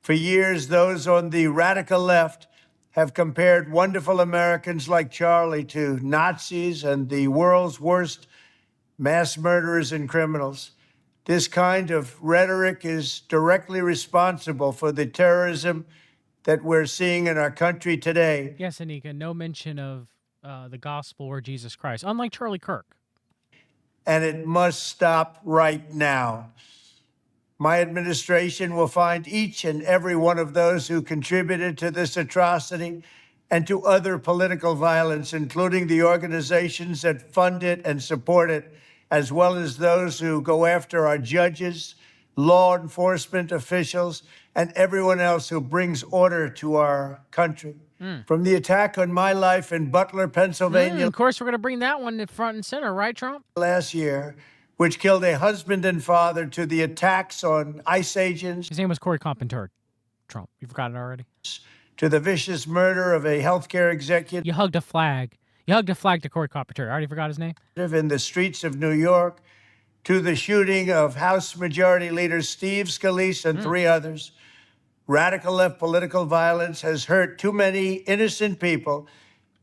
For years, those on the radical left have compared wonderful Americans like Charlie to Nazis and the world's worst mass murderers and criminals. This kind of rhetoric is directly responsible for the terrorism that we're seeing in our country today. Yes, Anika, no mention of the gospel or Jesus Christ, unlike Charlie Kirk. And it must stop right now. My administration will find each and every one of those who contributed to this atrocity and to other political violence, including the organizations that fund it and support it, as well as those who go after our judges, law enforcement officials, and everyone else who brings order to our country. From the attack on my life in Butler, Pennsylvania. Of course, we're going to bring that one in front and center, right, Trump? Last year, which killed a husband and father, to the attacks on ICE agents. His name was Corey Carpenter, Trump. You forgot it already? To the vicious murder of a healthcare executive. You hugged a flag. You hugged a flag to Corey Carpenter. I already forgot his name. In the streets of New York. To the shooting of House Majority Leader Steve Scalise and 3 others. Radical left political violence has hurt too many innocent people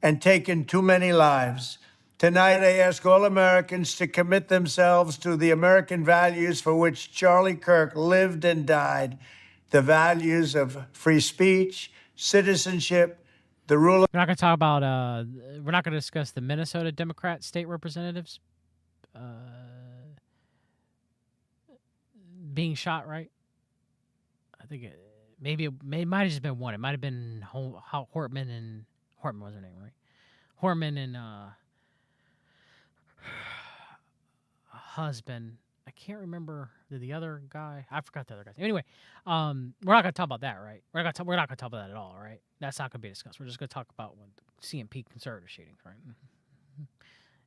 and taken too many lives. Tonight, I ask all Americans to commit themselves to the American values for which Charlie Kirk lived and died, the values of free speech, citizenship, the rule of... We're not going to talk about, we're not going to discuss the Minnesota Democrat state representatives being shot, right? I think it might have just been one. It might have been Hortman and... Hortman was her name, right? Hortman and husband. I can't remember the other guy. I forgot the other guy. Anyway, we're not going to talk about that, right? We're not going to talk about that at all, right? That's not going to be discussed. We're just going to talk about CMP conservative shootings, right?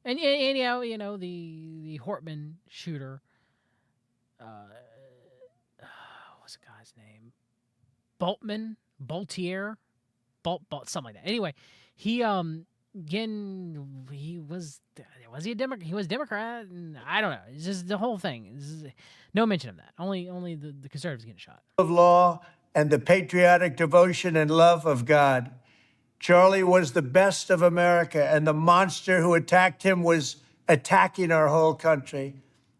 And you know the Hortman shooter. What's the guy's name? Boltier, something like that. Anyway, he again, was he a Democrat? He was Democrat, and I don't know. It's just the whole thing. No mention of that. Only the conservatives getting shot. Of law and the patriotic devotion and love of God. Charlie was the best of America, and the monster who attacked him was attacking our whole country.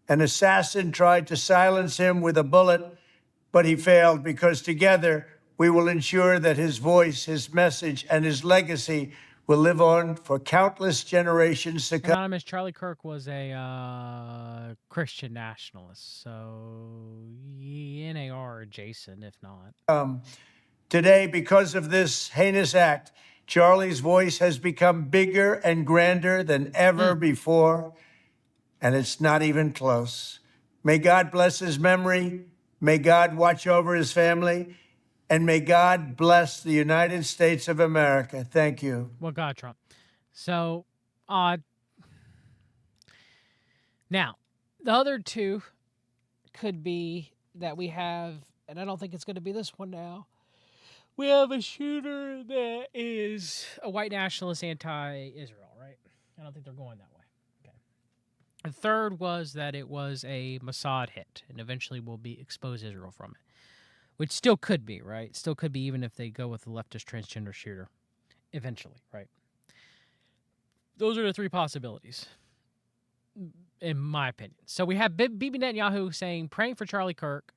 An assassin tried to silence him with a bullet, but he failed because together we will ensure that his voice, his message, and his legacy will live on for countless generations to come. Anonymous, Charlie Kirk was a Christian nationalist, so NAR adjacent, if not. Today, because of this heinous act, Charlie's voice has become bigger and grander than ever before, and it's not even close. May God bless his memory. May God watch over his family. And may God bless the United States of America. Thank you. Well, God, Trump. So, now, the other two could be that we have, and I don't think it's going to be this one now, we have a shooter that is a white nationalist anti-Israel, right? I don't think they're going that way. Okay. The third was that it was a Mossad hit, and eventually will be expose Israel from it, which still could be, right? Still could be even if they go with the leftist transgender shooter, eventually, right? Those are the three possibilities, in my opinion. So we have Bibi Netanyahu saying, praying for Charlie Kirk,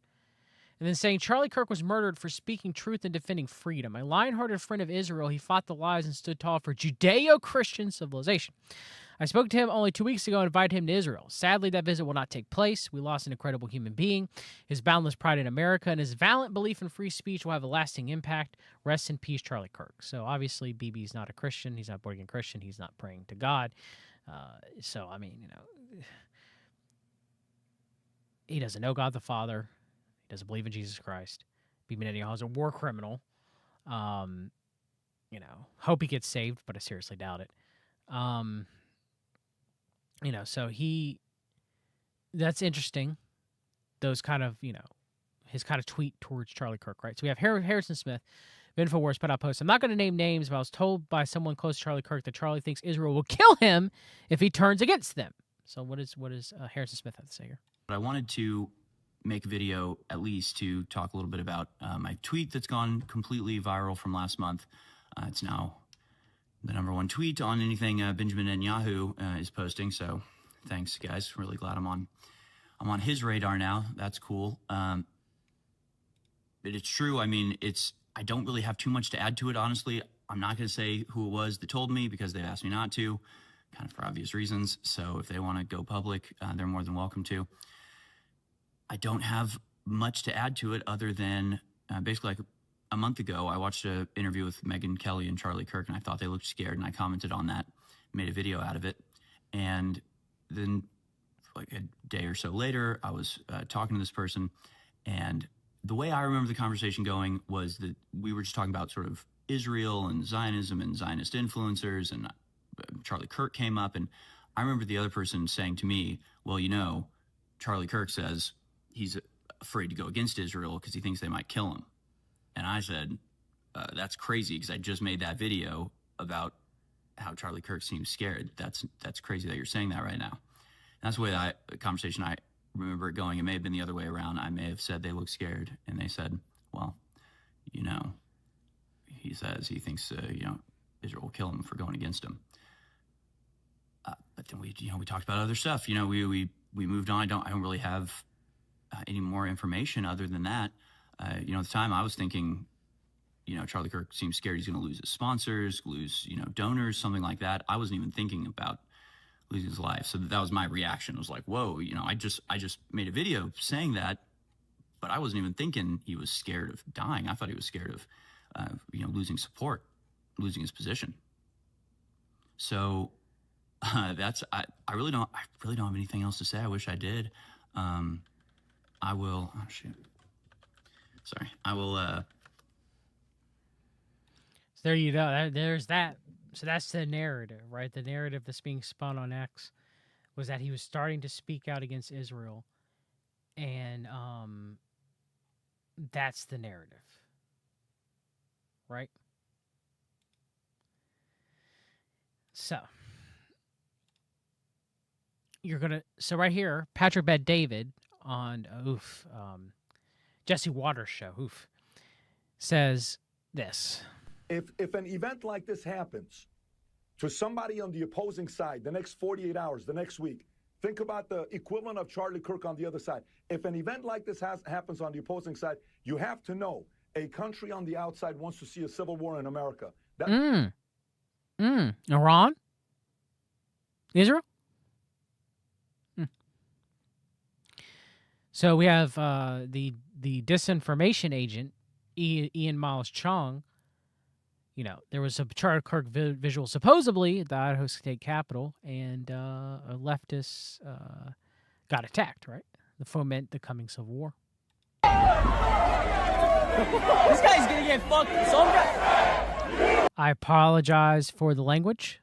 and then saying Charlie Kirk was murdered for speaking truth and defending freedom. A lion-hearted friend of Israel, he fought the lies and stood tall for Judeo-Christian civilization. I spoke to him only 2 weeks ago and invited him to Israel. Sadly, that visit will not take place. We lost an incredible human being. His boundless pride in America and his valiant belief in free speech will have a lasting impact. Rest in peace, Charlie Kirk. So obviously, Bibi's not a Christian. He's not a born-again Christian. He's not praying to God. So, I mean, he doesn't know God the Father. He doesn't believe in Jesus Christ. Bibi Netanyahu is a war criminal. Hope he gets saved, but I seriously doubt it. So that's interesting. Those kind of, his kind of tweet towards Charlie Kirk, right? So we have Harrison Smith, InfoWars put out posts. I'm not going to name names, but I was told by someone close to Charlie Kirk that Charlie thinks Israel will kill him if he turns against them. So what does Harrison Smith have to say here? I wanted to make a video at least to talk a little bit about my tweet that's gone completely viral from last month. It's now the #1 tweet on anything Benjamin Netanyahu is posting. So thanks, guys. Really glad I'm on his radar now. That's cool. But it's true. I mean, I don't really have too much to add to it, honestly. I'm not going to say who it was that told me because they've asked me not to, kind of for obvious reasons. So if they want to go public, they're more than welcome to. I don't have much to add to it other than basically like a month ago, I watched an interview with Megyn Kelly and Charlie Kirk, and I thought they looked scared, and I commented on that, made a video out of it. And then like a day or so later, I was talking to this person, and the way I remember the conversation going was that we were just talking about sort of Israel and Zionism and Zionist influencers, and Charlie Kirk came up, and I remember the other person saying to me, well, Charlie Kirk says he's afraid to go against Israel because he thinks they might kill him. And I said, that's crazy because I just made that video about how Charlie Kirk seems scared. That's crazy that you're saying that right now. And that's the way the conversation, I remember it going. It may have been the other way around. I may have said they look scared. And they said, well, he says he thinks, Israel will kill him for going against him. But then we talked about other stuff. We moved on. I don't really have any more information other than that. At the time I was thinking, Charlie Kirk seems scared he's going to lose his sponsors, lose, donors, something like that. I wasn't even thinking about losing his life. So that was my reaction. It was like, whoa, I just made a video saying that, but I wasn't even thinking he was scared of dying. I thought he was scared of, losing support, losing his position. So I really don't have anything else to say. I wish I did. I will, oh shoot. Sorry. I will, So there you go. There's that. So that's the narrative, right? The narrative that's being spun on X was that he was starting to speak out against Israel. And that's the narrative. Right? So so right here, Patrick Bet David on Jesse Waters' show, says this. If an event like this happens to somebody on the opposing side the next 48 hours, the next week, think about the equivalent of Charlie Kirk on the other side. If an event like this happens on the opposing side, you have to know a country on the outside wants to see a civil war in America. Iran? Israel? So we have the disinformation agent, Ian Miles Chong. There was a Charlie Kirk visual supposedly at the Idaho State Capitol, and a leftist got attacked, right? The foment the coming civil war. This guy's gonna get fucked. I apologize for the language.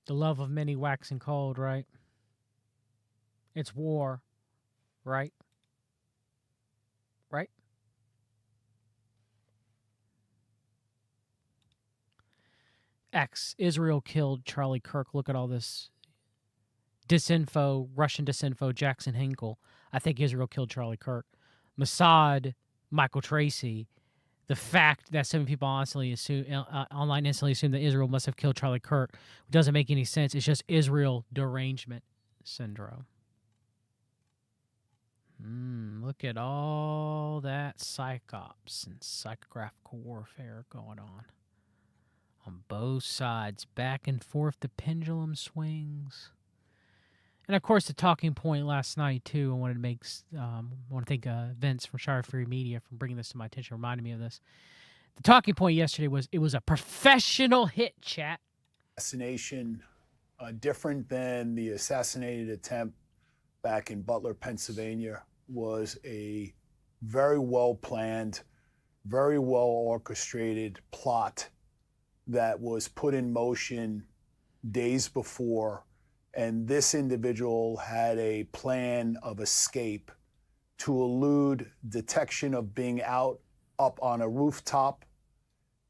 The love of many waxing cold, right? It's war, right? Right? Israel killed Charlie Kirk. Look at all this disinfo, Russian disinfo, Jackson Hinkle. I think Israel killed Charlie Kirk. Mossad, Michael Tracy. The fact that some people online instantly assume that Israel must have killed Charlie Kirk doesn't make any sense. It's just Israel derangement syndrome. Look at all that psyops and psychographical warfare going on both sides. Back and forth, the pendulum swings. And of course, the talking point last night too. I wanted to want to thank Vince from Shire Free Media for bringing this to my attention, reminding me of this. The talking point yesterday was it was a professional hit, chat. Assassination, different than the assassinated attempt back in Butler, Pennsylvania, was a very well planned, very well orchestrated plot that was put in motion days before. And this individual had a plan of escape to elude detection of being up on a rooftop,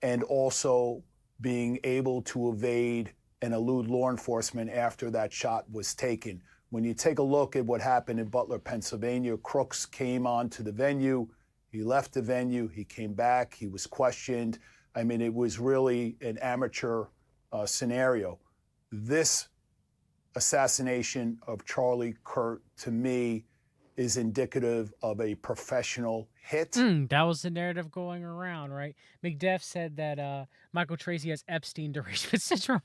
and also being able to evade and elude law enforcement after that shot was taken. When you take a look at what happened in Butler, Pennsylvania, Crooks came onto the venue, he left the venue, he came back, he was questioned. I mean, it was really an amateur scenario. This assassination of Charlie Kirk, to me, is indicative of a professional hit. That was the narrative going around, right? McDuff said that Michael Tracy has Epstein derangement syndrome.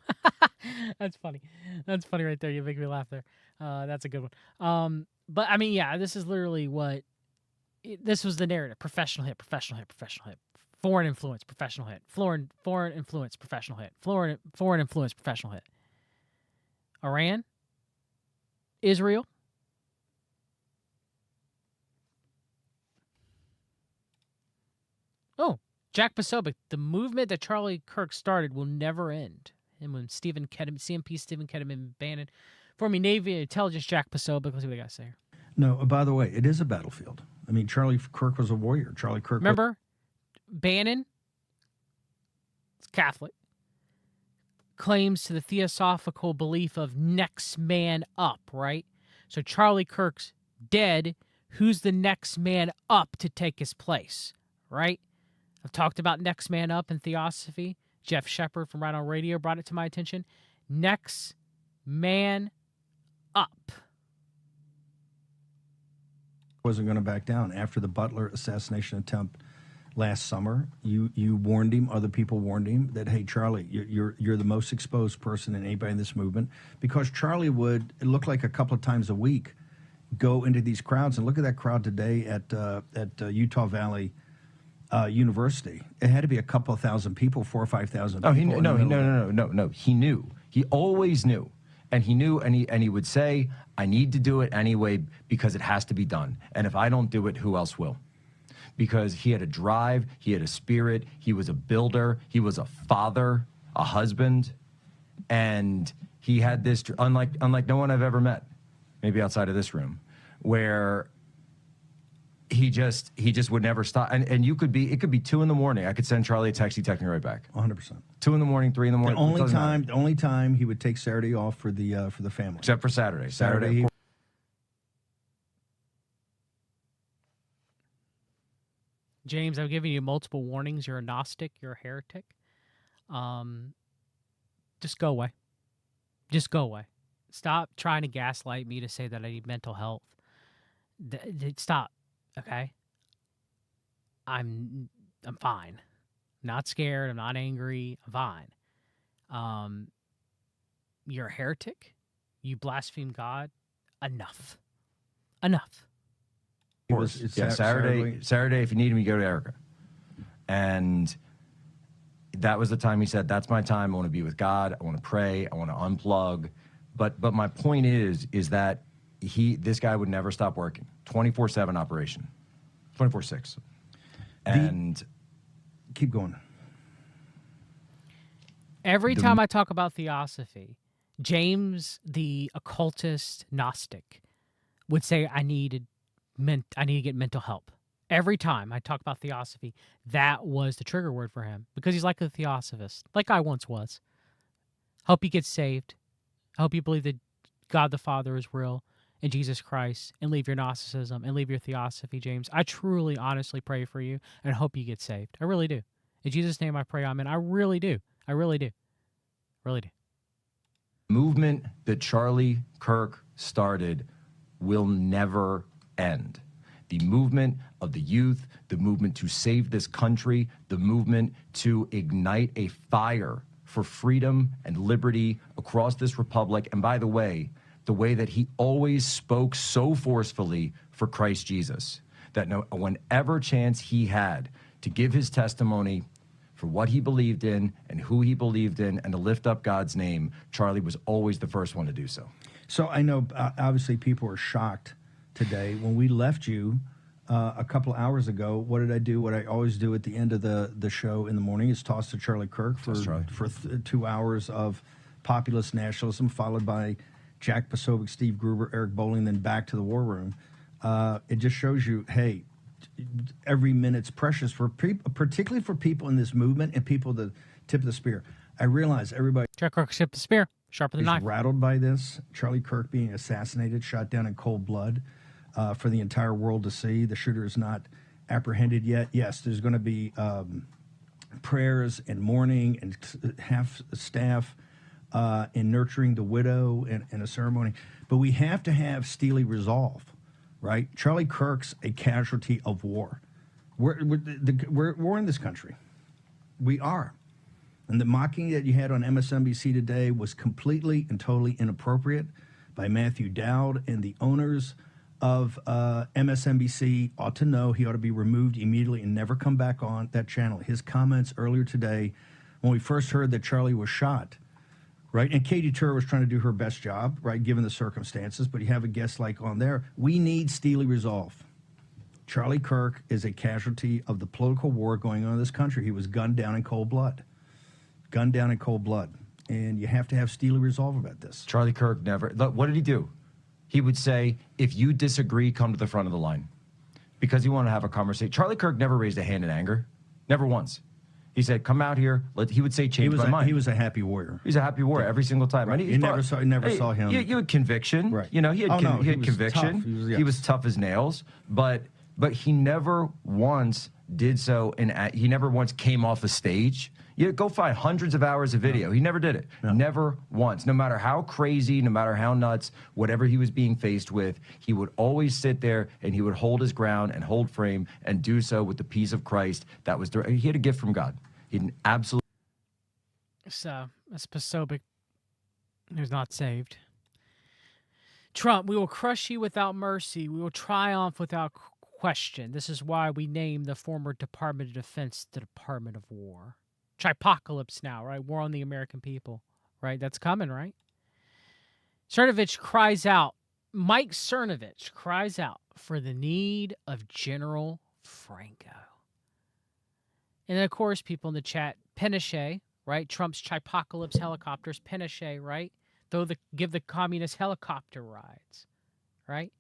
That's funny. That's funny right there. You make me laugh there. That's a good one. But I mean, yeah, this is literally this was the narrative. Professional hit, professional hit, professional hit. Foreign influence, professional hit. Foreign influence, professional hit. Foreign influence, professional hit. Iran, Israel. Oh, Jack Posobiec, the movement that Charlie Kirk started will never end. And when CMP Stephen Ketterman Bannon, former Navy intelligence Jack Posobiec, let's see what I got to say here. No, by the way, it is a battlefield. I mean, Charlie Kirk was a warrior. Charlie Kirk. Remember, Bannon, Catholic, claims to the theosophical belief of next man up, right? So Charlie Kirk's dead. Who's the next man up to take his place, right? I've talked about next man up in Theosophy. Jeff Shepard from Right On Radio brought it to my attention. Next man up. Wasn't going to back down after the Butler assassination attempt last summer. You warned him. Other people warned him that, hey, Charlie, you're the most exposed person in anybody in this movement, because Charlie would, it looked like a couple of times a week, go into these crowds, and look at that crowd today at Utah Valley University. It had to be a couple of thousand people, 4,000 or 5,000 people. Oh, no. He knew. He always knew. And he knew, and he would say, I need to do it anyway because it has to be done. And if I don't do it, who else will? because he had a drive, he had a spirit, he was a builder, he was a father, a husband, and he had this, unlike no one I've ever met, maybe outside of this room, where he just would never stop. And it could be 2 a.m. I could send Charlie a text, he'd text me right back. 100%. 2 a.m., 3 a.m. The only time he would take Saturday off for the family. Except for Saturday. Saturday. James, I've given you multiple warnings. You're a Gnostic. You're a heretic. Just go away. Just go away. Stop trying to gaslight me to say that I need mental health. Stop. Okay? I'm fine. I'm not scared. I'm not angry. I'm fine. You're a heretic. You blaspheme God. Enough. Enough. Of course. Yeah, Saturday, if you need me, go to Erica. And that was the time he said, that's my time. I want to be with God. I want to pray. I want to unplug. But my point is that this guy would never stop working. 24/7 operation. 24/6. And keep going. Every time I talk about Theosophy, James, the occultist Gnostic, would say I need to get mental help. Every time I talk about Theosophy, that was the trigger word for him, because he's like a Theosophist, like I once was. Hope you get saved. I hope you believe that God the Father is real and Jesus Christ, and leave your Gnosticism and leave your Theosophy, James. I truly, honestly pray for you and hope you get saved. I really do. In Jesus' name I pray, amen. I really do. I really do. Really do. Movement that Charlie Kirk started will never end. The movement of the youth, the movement to save this country, the movement to ignite a fire for freedom and liberty across this republic. And by the way that he always spoke so forcefully for Christ Jesus, that whenever chance he had to give his testimony for what he believed in and who he believed in and to lift up God's name, Charlie was always the first one to do so. So I know, obviously, people are shocked today. When we left you a couple hours ago, what did I do? What I always do at the end of the show in the morning is toss to Charlie Kirk for 2 hours of populist nationalism, followed by Jack Posobiec, Steve Gruber, Eric Bolling, then back to the war room. It just shows you, hey, every minute's precious for people, particularly for people in this movement and people that tip of the spear. I realize everybody. Jack Kirk tipped the spear, sharper than is knife. Rattled by this. Charlie Kirk being assassinated, shot down in cold blood, for the entire world to see. The shooter is not apprehended yet. Yes, there's going to be prayers and mourning and half staff in nurturing the widow and a ceremony. But we have to have steely resolve, right? Charlie Kirk's a casualty of war. We're in this country. We are. And the mocking that you had on MSNBC today was completely and totally inappropriate by Matthew Dowd, and the owners of MSNBC ought to know he ought to be removed immediately and never come back on that channel. His comments earlier today, when we first heard that Charlie was shot, right? And Katie Tur was trying to do her best job, right, given the circumstances, but you have a guest like on there. We need steely resolve. Charlie Kirk is a casualty of the political war going on in this country. He was gunned down in cold blood. Gunned down in cold blood. And you have to have steely resolve about this. Charlie Kirk never, look, what did he do? He would say, if you disagree, come to the front of the line. Because he wanted to have a conversation. Charlie Kirk never raised a hand in anger. Never once. He said, come out here. He would say, change my mind. He was a happy warrior. He's a happy warrior every single time. Right. And You never saw him. You had conviction. Right. You know, he had conviction. Tough. He was tough as nails. But he never once did so. He never once came off a stage. You go find hundreds of hours of video. He never did it. No. Never once. No matter how crazy, no matter how nuts, whatever he was being faced with, he would always sit there and he would hold his ground and hold frame and do so with the peace of Christ. That was he had a gift from God. He had an absolute. So, that's Posobiec, who's not saved. Trump, we will crush you without mercy. We will triumph without question. This is why we name the former Department of Defense the Department of War. Tripocalypse now, right? War on the American people, right? That's coming, right? Cernovich cries out, Mike Cernovich cries out for the need of general Franco. And then, of course, people in the chat, Pinochet, right? Trump's Chipocalypse helicopters, Pinochet, right? Give the communists helicopter rides, right?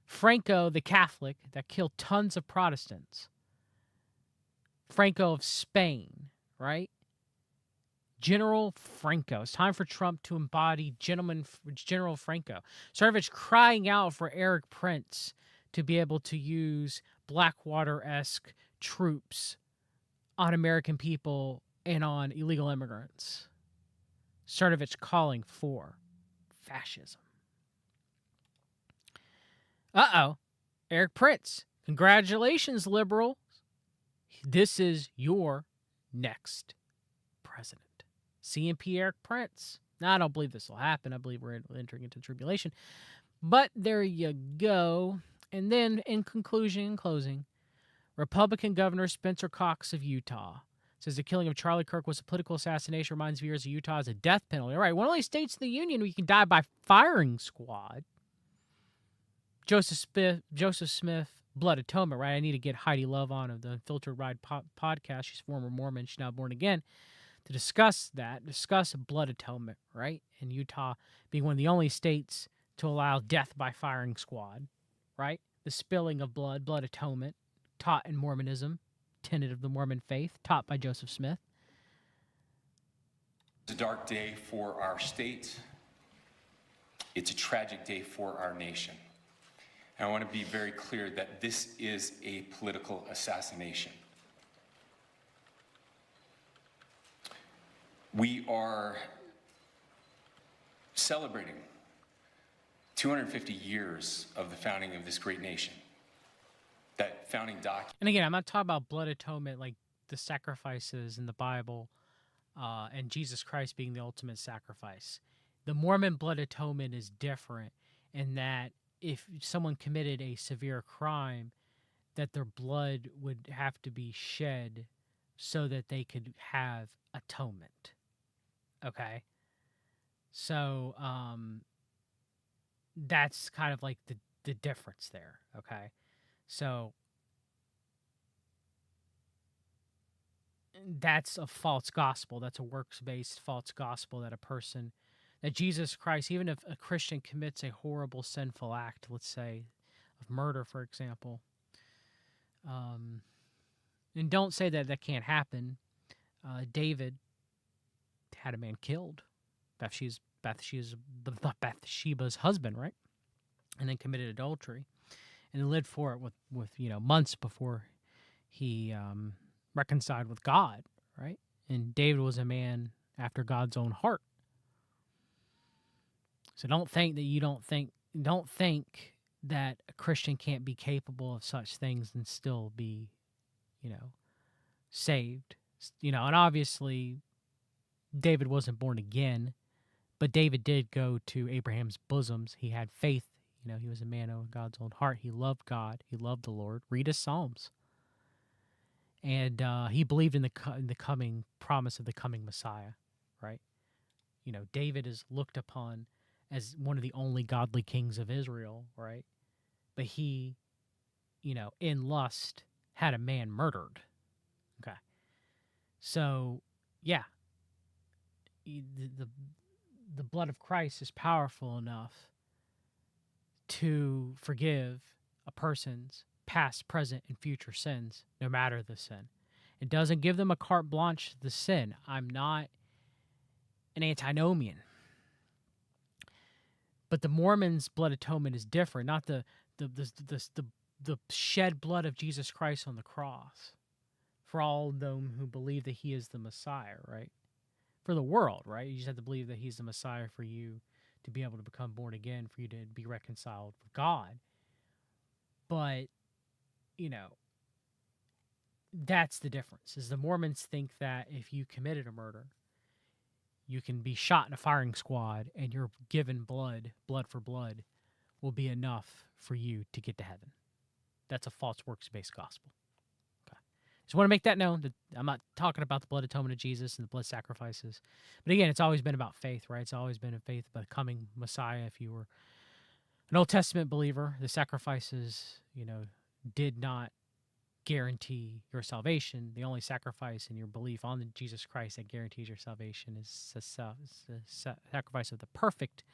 Franco, the Catholic that killed tons of Protestants. Franco of Spain, right? General Franco. It's time for Trump to embody General Franco. Cernovich crying out for Eric Prince to be able to use Blackwater-esque troops on American people and on illegal immigrants. Cernovich calling for fascism. Uh-oh. Eric Prince. Congratulations, liberal. This is your next president. CMP Eric Prince. Now, I don't believe this will happen. I believe we're entering into tribulation. But there you go. And then, in conclusion and closing, Republican Governor Spencer Cox of Utah says the killing of Charlie Kirk was a political assassination, reminds viewers of Utah as a death penalty. All right, one of the only states in the union where you can die by firing squad. Joseph Smith, Blood Atonement, right? I need to get Heidi Love on of the Unfiltered Ride podcast. She's former Mormon. She's now born again. To discuss Blood Atonement, right? And Utah being one of the only states to allow death by firing squad, right? The spilling of blood, Blood Atonement, taught in Mormonism, tenet of the Mormon faith, taught by Joseph Smith. It's a dark day for our state. It's a tragic day for our nation. And I want to be very clear that this is a political assassination. We are celebrating 250 years of the founding of this great nation. That founding document. And again, I'm not talking about blood atonement like the sacrifices in the Bible and Jesus Christ being the ultimate sacrifice. The Mormon blood atonement is different in that if someone committed a severe crime, that their blood would have to be shed so that they could have atonement. Okay? So that's kind of like the difference there, okay? So that's a false gospel. That's a works-based false gospel that Jesus Christ, even if a Christian commits a horrible sinful act, let's say of murder, for example, and don't say that can't happen. David had a man killed, Bathsheba's husband, right? And then committed adultery. And lived for it with months before he reconciled with God, right? And David was a man after God's own heart. So don't think that a Christian can't be capable of such things and still be, saved. And obviously David wasn't born again, but David did go to Abraham's bosoms. He had faith. He was a man of God's own heart. He loved God. He loved the Lord. Read his Psalms. And he believed in the coming promise of the coming Messiah, right? David is looked upon as one of the only godly kings of Israel, right? But he, in lust, had a man murdered. Okay. So, yeah. The blood of Christ is powerful enough to forgive a person's past, present, and future sins, no matter the sin. It doesn't give them a carte blanche to the sin. I'm not an antinomian. But the Mormons' blood atonement is different, not the shed blood of Jesus Christ on the cross for all of them who believe that he is the Messiah, right? For the world, right? You just have to believe that he's the Messiah for you to be able to become born again, for you to be reconciled with God. But, that's the difference, is the Mormons think that if you committed a murder, you can be shot in a firing squad and you're given blood for blood, will be enough for you to get to heaven. That's a false works-based gospel. Okay. Just want to make that known that I'm not talking about the blood atonement of Jesus and the blood sacrifices. But again, it's always been about faith, right? It's always been a faith about the coming Messiah. If you were an Old Testament believer, the sacrifices, did not guarantee your salvation. The only sacrifice in your belief on Jesus Christ that guarantees your salvation is the sacrifice of the perfect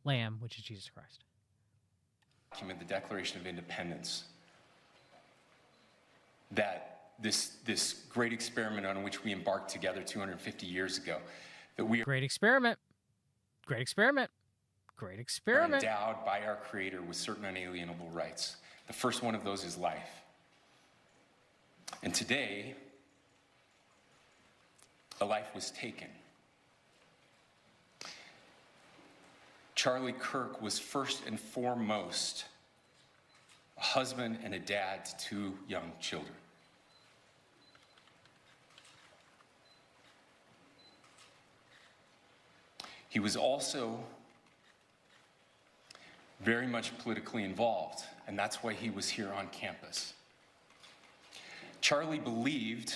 Lamb, which is Jesus Christ. The Declaration of Independence, that this great experiment on which we embarked together 250 years ago, that we Great experiment. Great experiment. Great are experiment. endowed by our Creator with certain unalienable rights. The first one of those is life. And today, a life was taken. Charlie Kirk was first and foremost a husband and a dad to 2 young children. He was also very much politically involved, and that's why he was here on campus. Charlie believed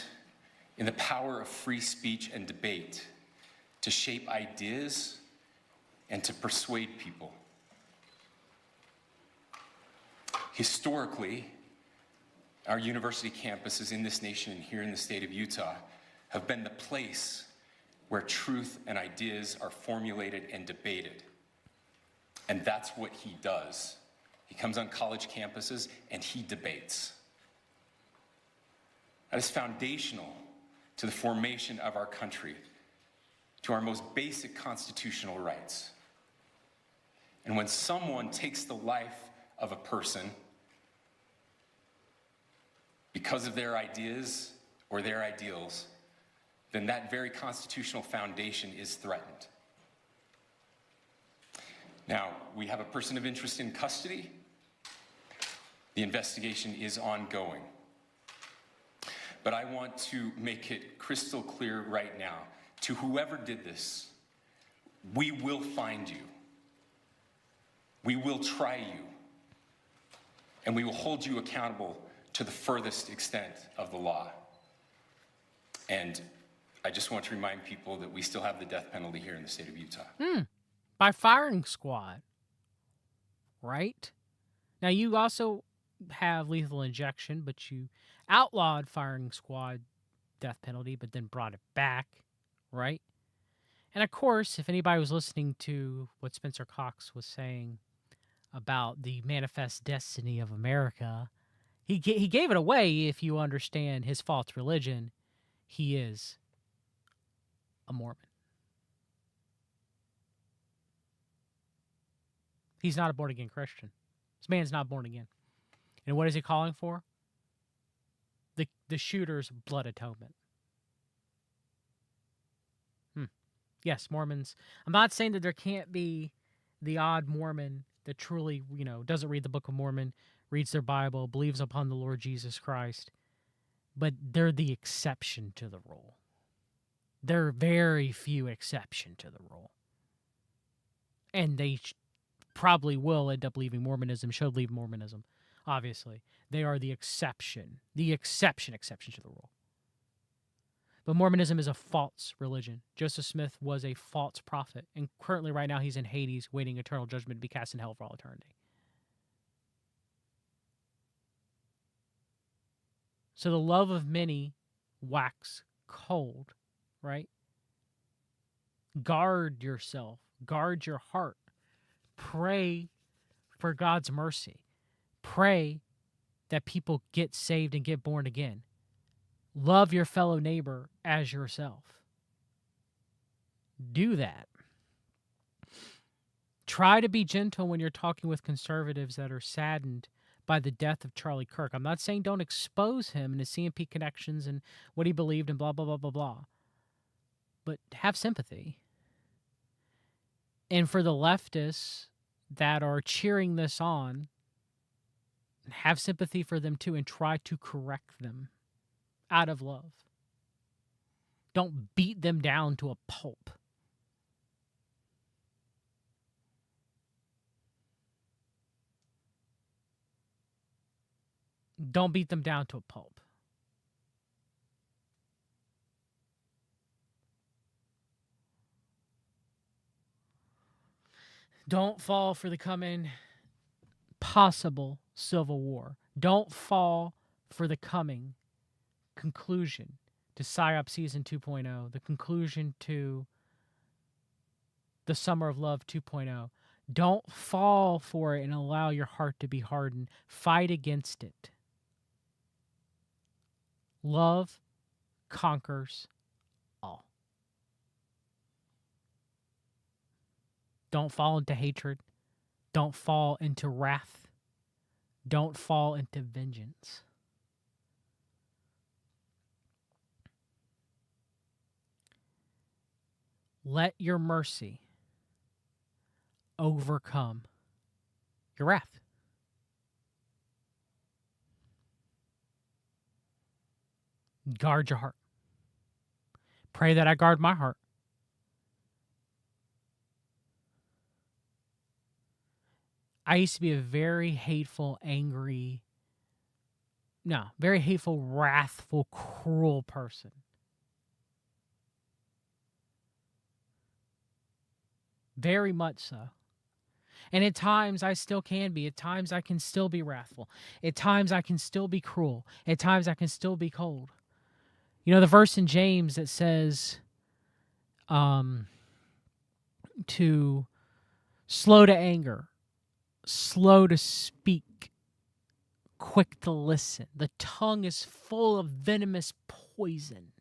in the power of free speech and debate to shape ideas and to persuade people. Historically, our university campuses in this nation and here in the state of Utah have been the place where truth and ideas are formulated and debated. And that's what he does. He comes on college campuses and he debates. That is foundational to the formation of our country, to our most basic constitutional rights. And when someone takes the life of a person because of their ideas or their ideals, then that very constitutional foundation is threatened. Now, we have a person of interest in custody. The investigation is ongoing. But I want to make it crystal clear right now, to whoever did this, we will find you. We will try you. And we will hold you accountable to the furthest extent of the law. And I just want to remind people that we still have the death penalty here in the state of Utah. By firing squad. Right? Now, you also have lethal injection, but you outlawed firing squad death penalty, but then brought it back. Right? And of course, if anybody was listening to what Spencer Cox was saying about the manifest destiny of America, he gave it away. If you understand his false religion, he is a Mormon. He's not a born-again Christian. This man's not born again. And what is he calling for? The shooter's blood atonement. Yes, Mormons. I'm not saying that there can't be the odd Mormon that truly, doesn't read the Book of Mormon, reads their Bible, believes upon the Lord Jesus Christ. But they're the exception to the rule. There are very few exception to the rule. And they probably will end up leaving Mormonism, should leave Mormonism, obviously. They are the exception to the rule. But Mormonism is a false religion. Joseph Smith was a false prophet, and currently right now he's in Hades waiting eternal judgment to be cast in hell for all eternity. So the love of many wax cold, right? Guard yourself. Guard your heart. Pray for God's mercy. Pray that people get saved and get born again. Love your fellow neighbor as yourself. Do that. Try to be gentle when you're talking with conservatives that are saddened by the death of Charlie Kirk. I'm not saying don't expose him and his CMP connections and what he believed and blah, blah, blah, blah, blah. But have sympathy. And for the leftists that are cheering this on, have sympathy for them too and try to correct them out of love. Don't beat them down to a pulp. Don't beat them down to a pulp. Don't fall for the coming possible civil war. Don't fall for the coming conclusion to Psyop Season 2.0, the conclusion to the Summer of Love 2.0. Don't fall for it and allow your heart to be hardened. Fight against it. Love conquers all. Don't fall into hatred. Don't fall into wrath. Don't fall into vengeance. Let your mercy overcome your wrath. Guard your heart. Pray that I guard my heart. I used to be a very hateful, wrathful, cruel person. Very much so. And at times I still can be. At times I can still be wrathful. At times I can still be cruel. At times I can still be cold. You know, the verse in James that says to slow to anger, slow to speak, quick to listen. The tongue is full of venomous poison.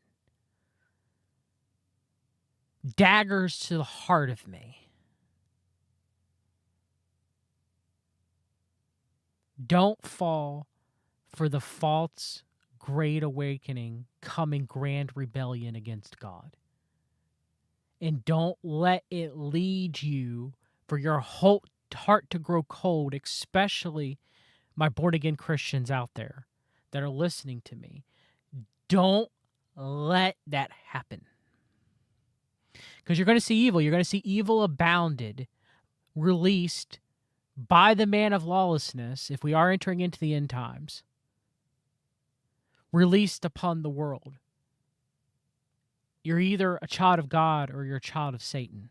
Daggers to the heart of me. Don't fall for the false great awakening coming grand rebellion against God. And don't let it lead you for your whole heart to grow cold, especially my born-again Christians out there that are listening to me. Don't let that happen. Because you're going to see evil. You're going to see evil abounded, released by the man of lawlessness, if we are entering into the end times, released upon the world. You're either a child of God or you're a child of Satan.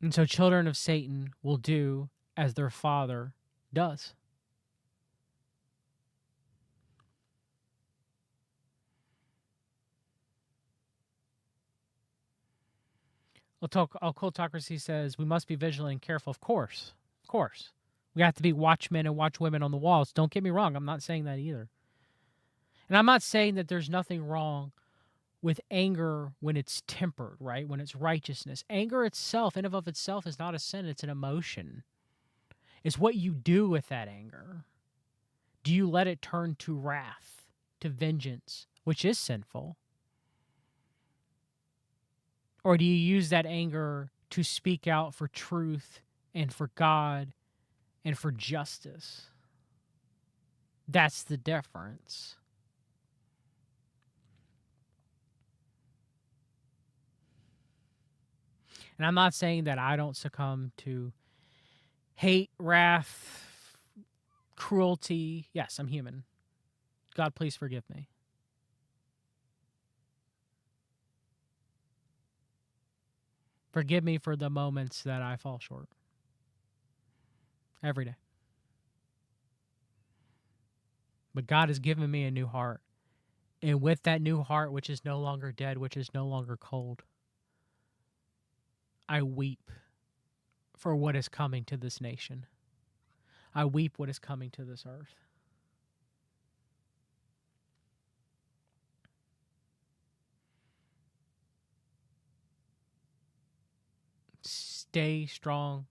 And so children of Satan will do as their father does. Occultocracy says we must be vigilant and careful. Of course. Of course. We have to be watchmen and watchwomen on the walls. Don't get me wrong. I'm not saying that either. And I'm not saying that there's nothing wrong with anger when it's tempered, right? When it's righteousness. Anger itself, in and of itself, is not a sin. It's an emotion. It's what you do with that anger. Do you let it turn to wrath, to vengeance, which is sinful? Or do you use that anger to speak out for truth and for God and for justice? That's the difference. And I'm not saying that I don't succumb to hate, wrath, cruelty. Yes, I'm human. God, please forgive me. Forgive me for the moments that I fall short. Every day. But God has given me a new heart. And with that new heart, which is no longer dead, which is no longer cold, I weep for what is coming to this nation. I weep what is coming to this earth. Stay strong.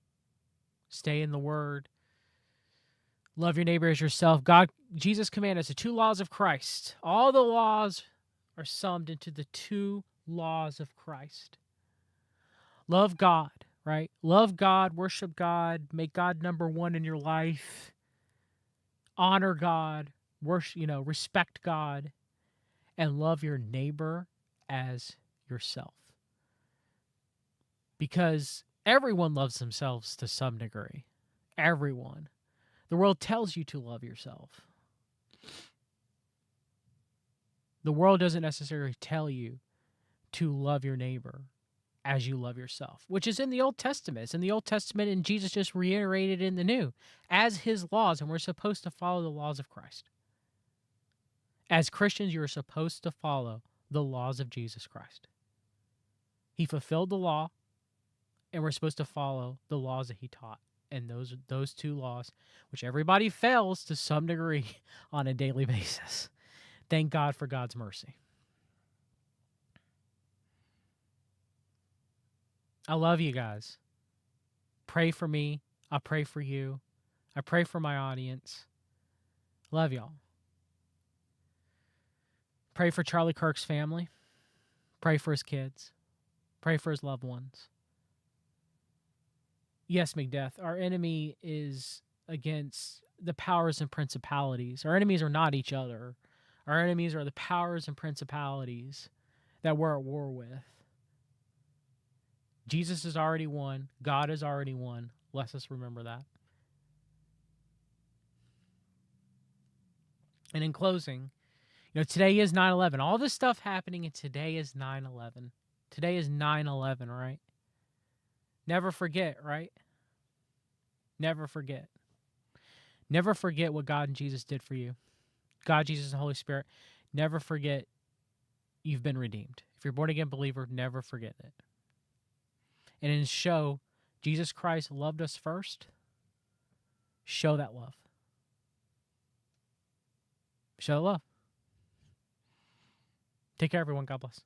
Stay in the Word. Love your neighbor as yourself. Jesus commanded us the 2 laws of Christ. All the laws are summed into the 2 laws of Christ. Love God, right? Love God, worship God, make God number 1 in your life. Honor God, worship, respect God, and love your neighbor as yourself. Because everyone loves themselves to some degree. Everyone. The world tells you to love yourself. The world doesn't necessarily tell you to love your neighbor as you love yourself, which is in the Old Testament. It's in the Old Testament, and Jesus just reiterated in the New as his laws, and we're supposed to follow the laws of Christ. As Christians, you're supposed to follow the laws of Jesus Christ. He fulfilled the law, and we're supposed to follow the laws that he taught. And those two laws, which everybody fails to some degree on a daily basis. Thank God for God's mercy. I love you guys. Pray for me. I pray for you. I pray for my audience. Love y'all. Pray for Charlie Kirk's family. Pray for his kids. Pray for his loved ones. Yes, Macbeth, our enemy is against the powers and principalities. Our enemies are not each other. Our enemies are the powers and principalities that we're at war with. Jesus has already won. God has already won. Let us remember that. And in closing, today is 9/11. All this stuff happening, and today is 9/11. Today is 9/11, right? Never forget, right? Never forget. Never forget what God and Jesus did for you. God, Jesus, and Holy Spirit. Never forget you've been redeemed. If you're a born-again believer, never forget it. And in show, Jesus Christ loved us first. Show that love. Show that love. Take care, everyone. God bless.